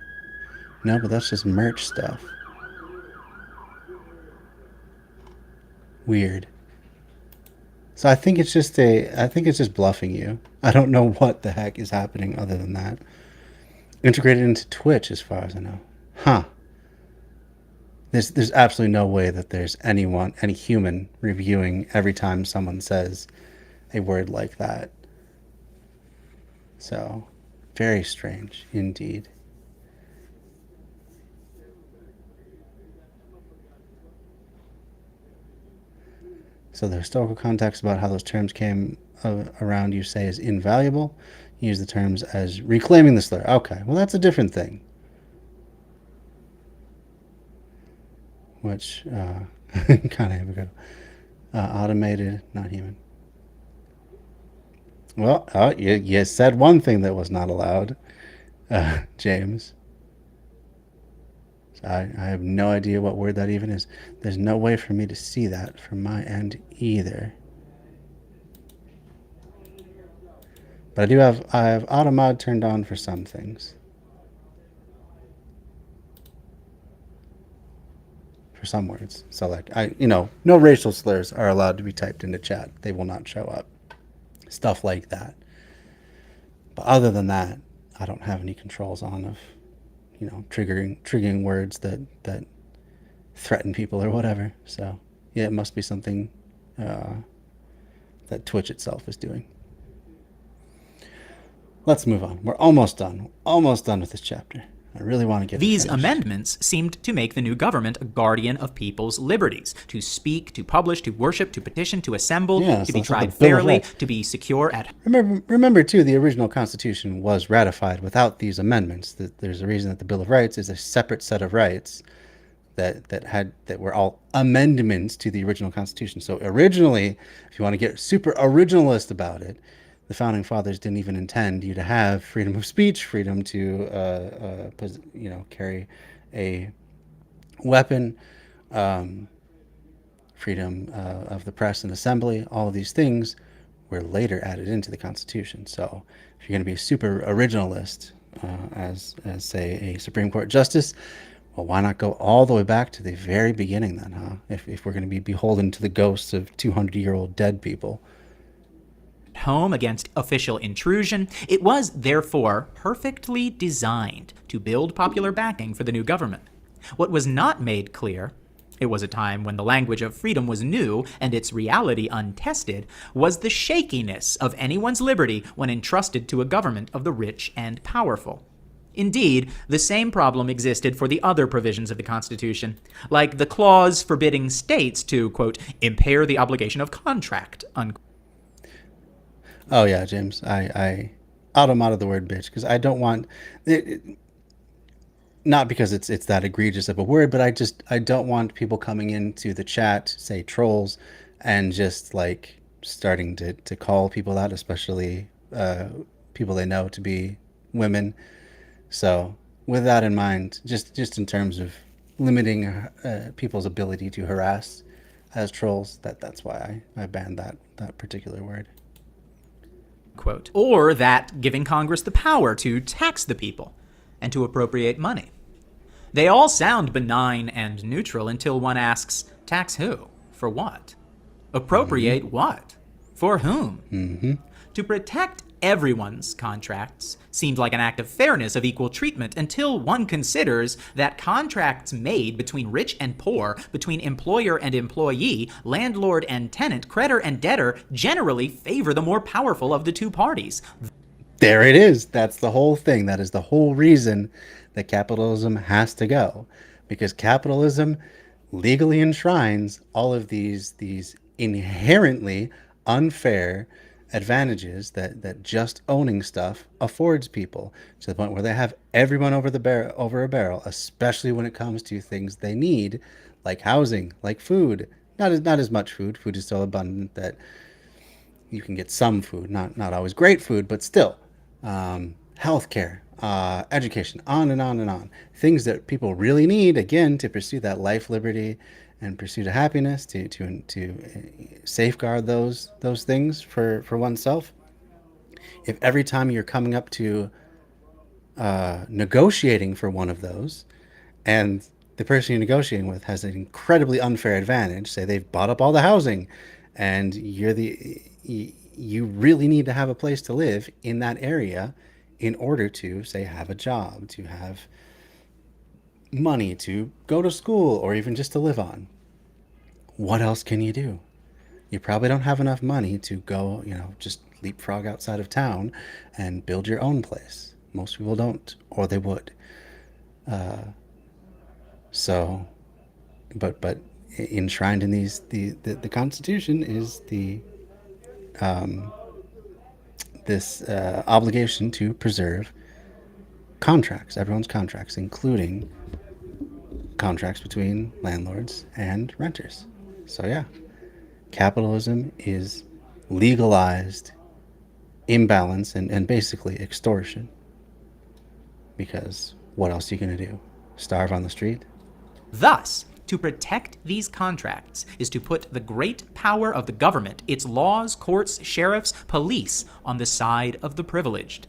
S1: No, but that's just merch stuff. Weird. So I think it's just bluffing you. I don't know what the heck is happening other than that. Integrated into Twitch, as far as I know. Huh. There's absolutely no way that there's any human reviewing every time someone says a word like that. So, very strange indeed. So the historical context about how those terms came around, you say, is invaluable. You use the terms as reclaiming the slur. Okay, well, that's a different thing. Which, kind of hypocritical. Automated, not human. Well, you said one thing that was not allowed, James. So I have no idea what word that even is. There's no way for me to see that from my end either. But I have automod turned on for some things. For some words. So like, no racial slurs are allowed to be typed into chat. They will not show up. Stuff like that. But other than that, I don't have any controls on of, triggering words that threaten people or whatever. So yeah, it must be something that Twitch itself is doing. Let's move on. We're almost done. Almost done with this chapter. I really want to get
S4: These amendments seemed to make the new government a guardian of people's liberties, to speak, to publish, to worship, to petition, to assemble, to be tried fairly, to be secure at...
S1: Remember, too, the original Constitution was ratified without these amendments. There's a reason that the Bill of Rights is a separate set of rights that were all amendments to the original Constitution. So originally, if you want to get super originalist about it, the founding fathers didn't even intend you to have freedom of speech, freedom to, carry a weapon, freedom of the press and assembly. All of these things were later added into the Constitution. So if you're going to be a super originalist, as say a Supreme Court justice, well, why not go all the way back to the very beginning then, huh? If we're going to be beholden to the ghosts of 200-year-old dead people.
S4: Home against official intrusion, it was, therefore, perfectly designed to build popular backing for the new government. What was not made clear, it was a time when the language of freedom was new and its reality untested, was the shakiness of anyone's liberty when entrusted to a government of the rich and powerful. Indeed, the same problem existed for the other provisions of the Constitution, like the clause forbidding states to, quote, impair the obligation of contract, unquote.
S1: Oh yeah, James. I I'm out of the word bitch because I don't want not because it's that egregious of a word, but I don't want people coming into the chat, say trolls, and just like starting to call people that, especially people they know to be women. So with that in mind, just in terms of limiting people's ability to harass as trolls, that's why I banned that particular word.
S4: Quote, or that giving Congress the power to tax the people and to appropriate money. They all sound benign and neutral until one asks, tax who? For what? Appropriate what? For whom? To protect everyone's contracts seemed like an act of fairness, of equal treatment, until one considers that contracts made between rich and poor, between employer and employee, landlord and tenant, creditor and debtor, generally favor the more powerful of the two parties.
S1: There it is. That's the whole thing. That is the whole reason that capitalism has to go, because capitalism legally enshrines all of these inherently unfair advantages that just owning stuff affords people, to the point where they have everyone over a barrel, especially when it comes to things they need, like housing, like food. Not as much food. Food is so abundant that you can get some food, not always great food, but still. Healthcare, education, on and on and on. Things that people really need, again, to pursue that life, liberty, and pursuit of happiness, to safeguard those things for oneself. If every time you're coming up to negotiating for one of those, and the person you're negotiating with has an incredibly unfair advantage, say they've bought up all the housing, and you really need to have a place to live in that area in order to, say, have a job, to have money to go to school, or even just to live on. What else can you do? You probably don't have enough money to go, just leapfrog outside of town and build your own place. Most people don't, or they would. But enshrined in the Constitution is this obligation to preserve contracts, everyone's contracts, including contracts between landlords and renters. So yeah, capitalism is legalized imbalance and basically extortion. Because what else are you going to do? Starve on the street?
S4: Thus, to protect these contracts is to put the great power of the government, its laws, courts, sheriffs, police, on the side of the privileged.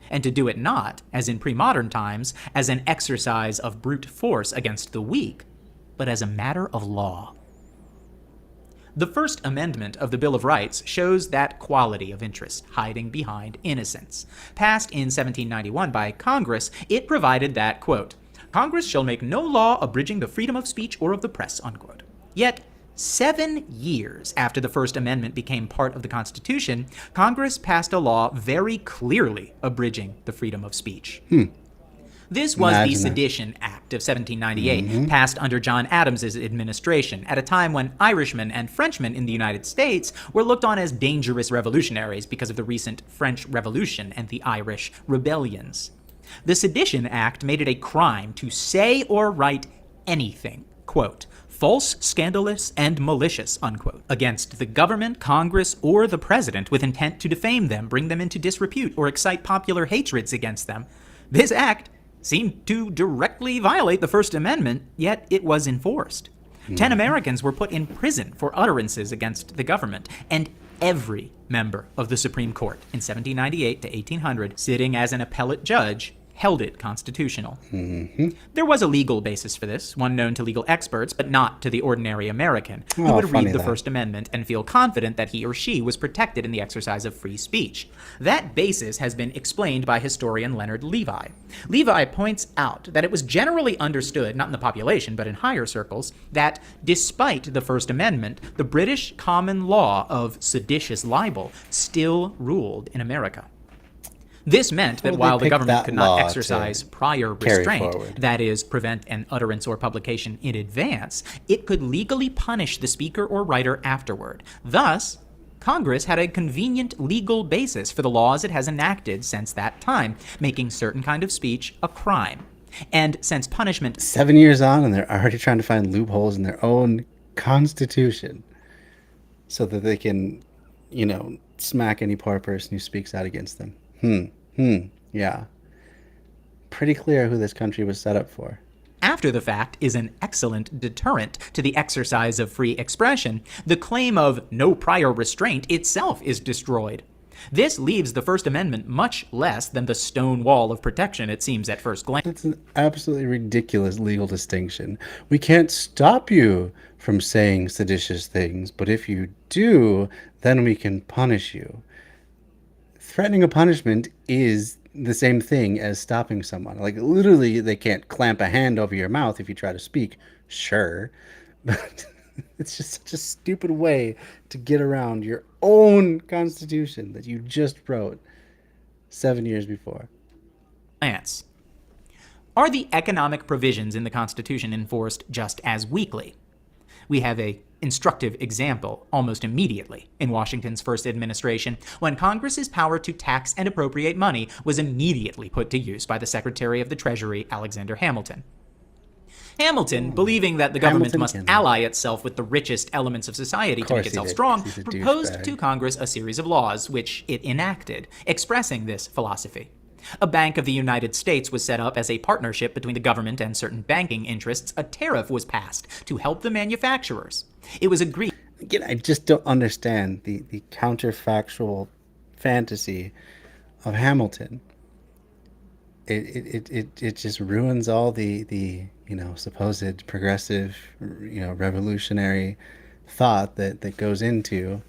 S4: And to do it not, as in pre-modern times, as an exercise of brute force against the weak, but as a matter of law. The First Amendment of the Bill of Rights shows that quality of interest hiding behind innocence. Passed in 1791 by Congress, it provided that, quote, Congress shall make no law abridging the freedom of speech or of the press, unquote. Yet, 7 years after the First Amendment became part of the Constitution, Congress passed a law very clearly abridging the freedom of speech. This was the Sedition Act of 1798, passed under John Adams's administration, at a time when Irishmen and Frenchmen in the United States were looked on as dangerous revolutionaries because of the recent French Revolution and the Irish rebellions. The Sedition Act made it a crime to say or write anything, quote, false, scandalous, and malicious, unquote, against the government, Congress, or the president with intent to defame them, bring them into disrepute, or excite popular hatreds against them. This act seemed to directly violate the First Amendment, yet it was enforced. 10 Americans were put in prison for utterances against the government, and every member of the Supreme Court in 1798 to 1800, sitting as an appellate judge, held it constitutional. There was a legal basis for this, one known to legal experts, but not to the ordinary American, who would read the First Amendment and feel confident that he or she was protected in the exercise of free speech. That basis has been explained by historian Leonard Levi. Levi points out that it was generally understood, not in the population, but in higher circles, that despite the First Amendment, the British common law of seditious libel still ruled in America. This meant
S1: How
S4: that
S1: would they
S4: while the
S1: pick
S4: government
S1: that
S4: could not
S1: law
S4: exercise
S1: to
S4: prior
S1: carry
S4: restraint,
S1: forward?
S4: that is, prevent an utterance or publication in advance, it could legally punish the speaker or writer afterward. Thus, Congress had a convenient legal basis for the laws it has enacted since that time, making certain kind of speech a crime. And since punishment
S1: 7 years on, and they're already trying to find loopholes in their own constitution so that they can, smack any poor person who speaks out against them. Yeah. Pretty clear who this country was set up for.
S4: after the fact is an excellent deterrent to the exercise of free expression, the claim of no prior restraint itself is destroyed. This leaves the First Amendment much less than the stone wall of protection it seems at first glance.
S1: It's an absolutely ridiculous legal distinction. We can't stop you from saying seditious things, but if you do, then we can punish you. Threatening a punishment is the same thing as stopping someone. Like, literally, they can't clamp a hand over your mouth if you try to speak. Sure. But it's just such a stupid way to get around your own constitution that you just wrote 7 years before.
S4: Are the economic provisions in the Constitution enforced just as weakly? We have a instructive example almost immediately in Washington's first administration, when Congress's power to tax and appropriate money was immediately put to use by the Secretary of the Treasury, Alexander Hamilton. Hamilton, believing that the government must ally itself with the richest elements of society to make itself strong, proposed to Congress a series of laws, which it enacted, expressing this philosophy. A Bank of the United States was set up as a partnership between the government and certain banking interests. A tariff was passed to help the manufacturers. It was agreed.
S1: Again, I just don't understand the counterfactual fantasy of Hamilton. It just ruins all the supposed progressive, revolutionary thought that goes into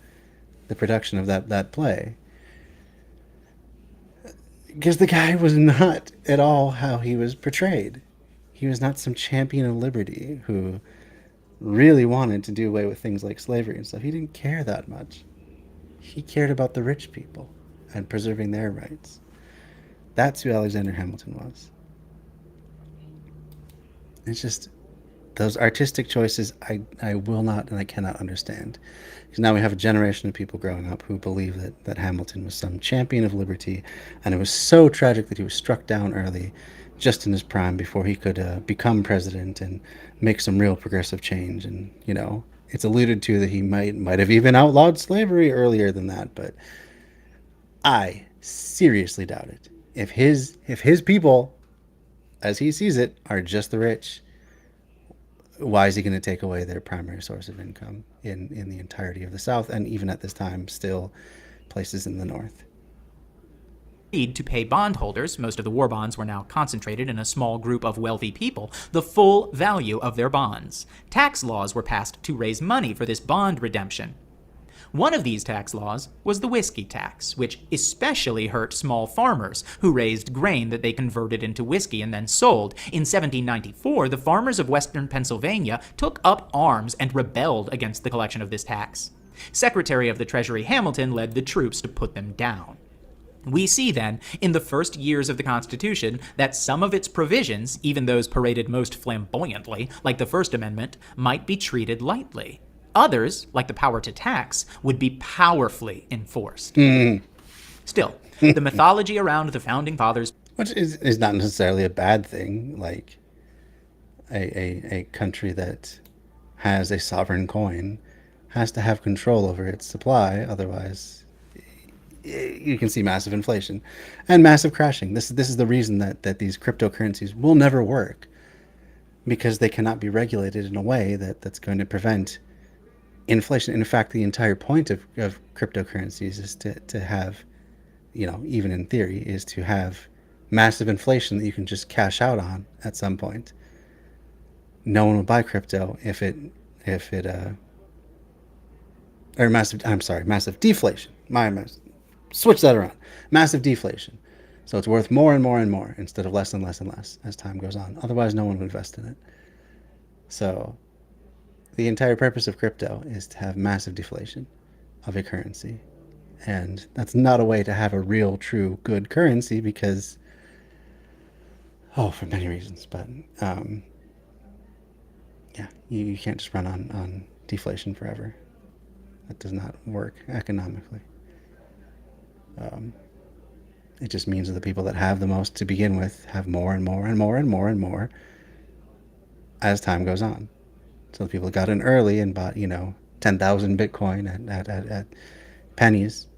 S1: the production of that play. Because the guy was not at all how he was portrayed. He was not some champion of liberty who really wanted to do away with things like slavery and stuff. He didn't care that much. He cared about the rich people and preserving their rights. That's who Alexander Hamilton was. It's just those artistic choices I will not and I cannot understand. Because now we have a generation of people growing up who believe that Hamilton was some champion of liberty, and it was so tragic that he was struck down early, just in his prime, before he could become president and make some real progressive change. And, it's alluded to that he might have even outlawed slavery earlier than that, but I seriously doubt it. If his people, as he sees it, are just the rich, why is he going to take away their primary source of income in the entirety of the South, and even at this time still places in the North?
S4: To pay bondholders, most of the war bonds were now concentrated in a small group of wealthy people, the full value of their bonds. Tax laws were passed to raise money for this bond redemption. One of these tax laws was the whiskey tax, which especially hurt small farmers who raised grain that they converted into whiskey and then sold. In 1794, the farmers of western Pennsylvania took up arms and rebelled against the collection of this tax. Secretary of the Treasury Hamilton led the troops to put them down. We see then, in the first years of the Constitution, that some of its provisions, even those paraded most flamboyantly, like the First Amendment, might be treated lightly. Others, like the power to tax, would be powerfully enforced. Still, the mythology around the Founding Fathers...
S1: Which is not necessarily a bad thing, like a country that has a sovereign coin has to have control over its supply, otherwise you can see massive inflation and massive crashing. This is the reason that these cryptocurrencies will never work, because they cannot be regulated in a way that's going to prevent inflation. In fact, the entire point of cryptocurrencies is to have, even in theory, is to have massive inflation that you can just cash out on at some point. No one will buy crypto if it massive deflation. Switch that around. Massive deflation. So it's worth more and more and more instead of less and less and less as time goes on. Otherwise, no one would invest in it. So the entire purpose of crypto is to have massive deflation of a currency. And that's not a way to have a real, true, good currency because, for many reasons. But yeah, you can't just run on deflation forever. That does not work economically. It just means that the people that have the most to begin with have more and more and more and more and more as time goes on. So the people that got in early and bought, 10,000 Bitcoin at pennies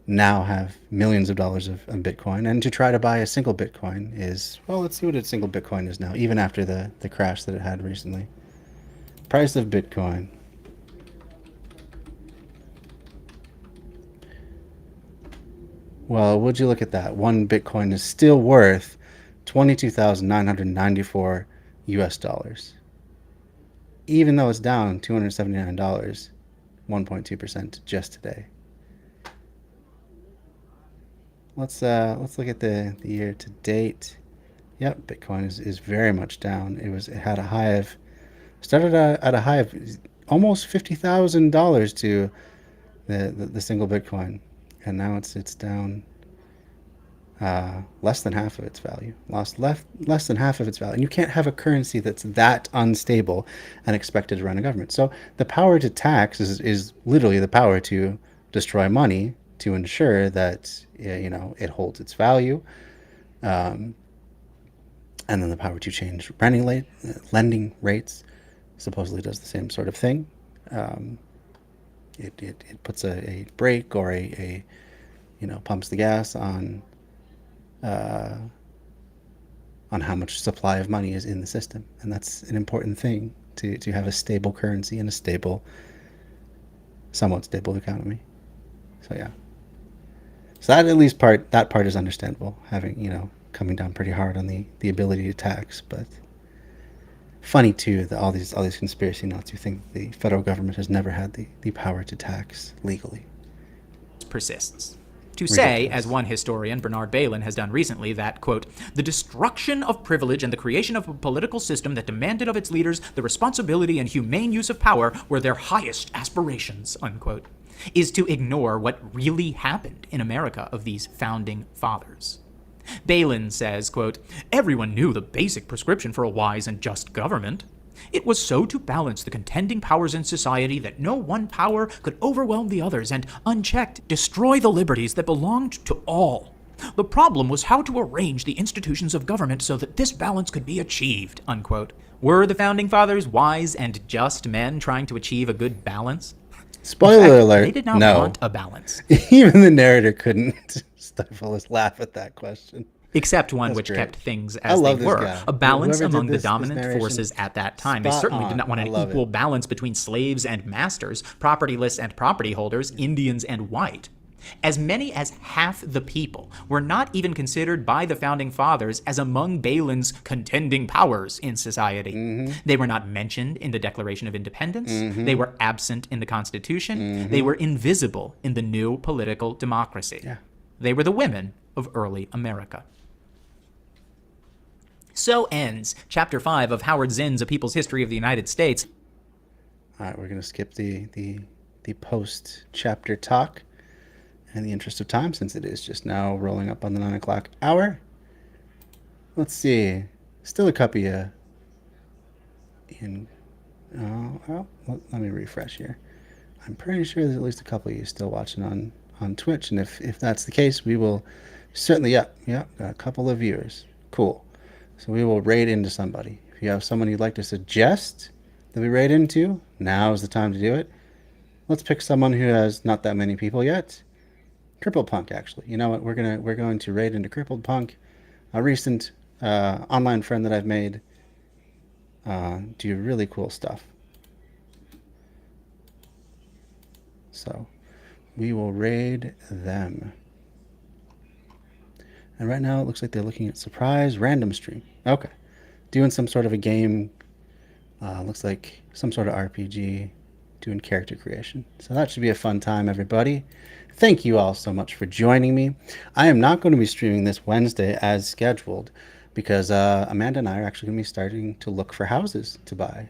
S1: now have millions of dollars of Bitcoin. And to try to buy a single Bitcoin is, well, let's see what a single Bitcoin is now, even after the crash that it had recently. Price of Bitcoin. Well, would you look at that? One Bitcoin is still worth 22,994 US dollars. Even though it's down $279, 1.2% just today. Let's look at the year to date. Yep, Bitcoin is very much down. It had a high of started at a high of almost $50,000 to the single Bitcoin, and now it's down less than half of its value. Lost less than half of its value. And you can't have a currency that's that unstable and expected to run a government. So the power to tax is literally the power to destroy money to ensure that it holds its value, and then the power to change lending rates supposedly does the same sort of thing. It puts a brake or a pumps the gas on how much supply of money is in the system, and that's an important thing to have a stable currency and a somewhat stable economy. So yeah. So that part is understandable, having, coming down pretty hard on the ability to tax. But funny too that all these conspiracy nuts who think the federal government has never had the power to tax legally.
S4: Persists. To say, as one historian, Bernard Bailyn, has done recently, that, quote, the destruction of privilege and the creation of a political system that demanded of its leaders the responsibility and humane use of power were their highest aspirations, unquote, is to ignore what really happened in America of these founding fathers. Bailyn says, quote, everyone knew the basic prescription for a wise and just government. It was so to balance the contending powers in society that no one power could overwhelm the others and, unchecked, destroy the liberties that belonged to all. The problem was how to arrange the institutions of government so that this balance could be achieved, unquote. Were the founding fathers wise and just men trying to achieve a good balance?
S1: Spoiler alert,
S4: they did not
S1: no.
S4: want a balance.
S1: Even the narrator couldn't stifle his laugh at that question.
S4: Except one which kept things as they were.
S1: Guy.
S4: A balance
S1: Whoever
S4: among
S1: did
S4: the dominant forces at that time. They certainly did not want an equal balance between slaves and masters, propertyless and property holders, Indians and white. As many as half the people were not even considered by the founding fathers as among Bailyn's contending powers in society. Mm-hmm. They were not mentioned in the Declaration of Independence. Mm-hmm. They were absent in the Constitution. Mm-hmm. They were invisible in the new political democracy. Yeah. They were the women of early America. So ends Chapter 5 of Howard Zinn's A People's History of the United States.
S1: All right, we're going to skip the post-chapter talk in the interest of time, since it is just now rolling up on the 9 o'clock hour. Let's see. Still a couple of you let me refresh here. I'm pretty sure there's at least a couple of you still watching on Twitch, and if that's the case, we will certainly, got a couple of viewers. Cool. So we will raid into somebody. If you have someone you'd like to suggest that we raid into, now is the time to do it. Let's pick someone who has not that many people yet. Crippled Punk, actually. You know what? We're going to raid into Crippled Punk, a recent online friend that I've made. Do really cool stuff. So we will raid them. And right now it looks like they're looking at surprise random stream. Okay. Doing some sort of a game. Looks like some sort of RPG. Doing character creation. So that should be a fun time, everybody. Thank you all so much for joining me. I am not going to be streaming this Wednesday as scheduled because Amanda and I are actually going to be starting to look for houses to buy.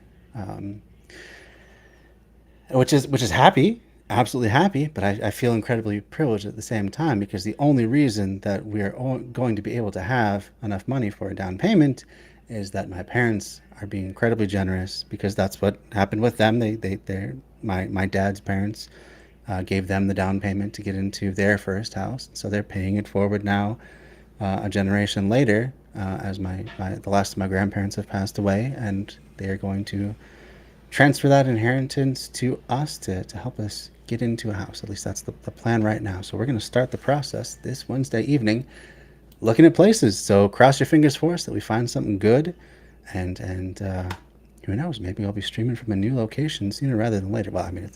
S1: Which is happy. absolutely happy, but I feel incredibly privileged at the same time, because the only reason that we're going to be able to have enough money for a down payment is that my parents are being incredibly generous, because that's what happened with them. My dad's parents gave them the down payment to get into their first house, so they're paying it forward now, a generation later, as the last of my grandparents have passed away, and they are going to transfer that inheritance to us to help us get into a house. At least that's the plan right now. So we're going to start the process this Wednesday evening, looking at places. So cross your fingers for us that we find something good, and who knows? Maybe I'll be streaming from a new location sooner rather than later. Well, I mean,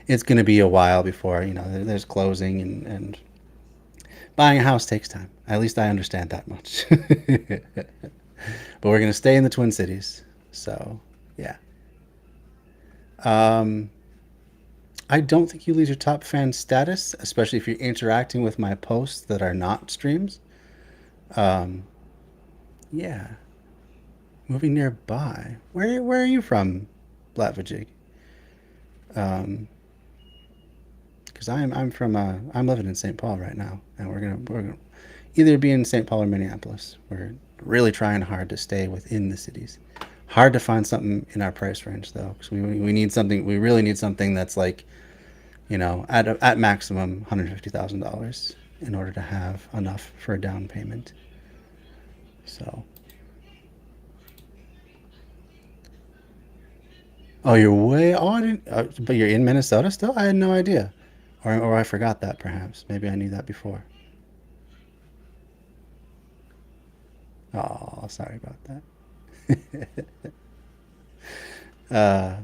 S1: it's going to be a while before, there's closing, and buying a house takes time. At least I understand that much. But we're going to stay in the Twin Cities. So, yeah. I don't think you lose your top fan status, especially if you're interacting with my posts that are not streams. Yeah. Moving nearby. Where are you from, Blatvajig? Because I'm living in St. Paul right now, and we're gonna either be in St. Paul or Minneapolis. We're really trying hard to stay within the cities. Hard to find something in our price range though, because we need something. We really need something that's like, at maximum $150,000 in order to have enough for a down payment. So. Oh, you're way on, but you're in Minnesota still? I had no idea, or I forgot that perhaps. Maybe I knew that before. Oh, sorry about that. uh,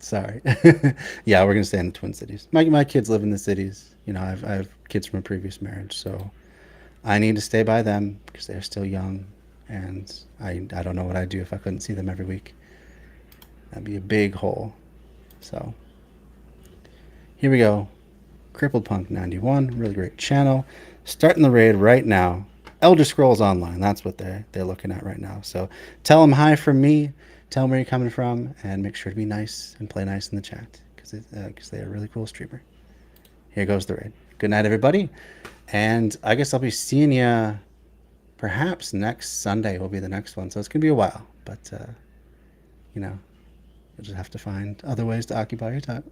S1: Sorry. Yeah, we're gonna stay in the Twin Cities. My kids live in the cities. I have kids from a previous marriage, so I need to stay by them because they're still young, and I don't know what I'd do if I couldn't see them every week. That'd be a big hole. So here we go. Crippled Punk 91, really great channel. Starting the raid right now. Elder Scrolls Online, that's what they're looking at right now. So tell them hi from me. Tell them where you're coming from, and make sure to be nice and play nice in the chat, because they're a really cool streamer. Here goes the raid. Good night, everybody. And I guess I'll be seeing you perhaps next Sunday will be the next one. So it's going to be a while, but, you'll just have to find other ways to occupy your time.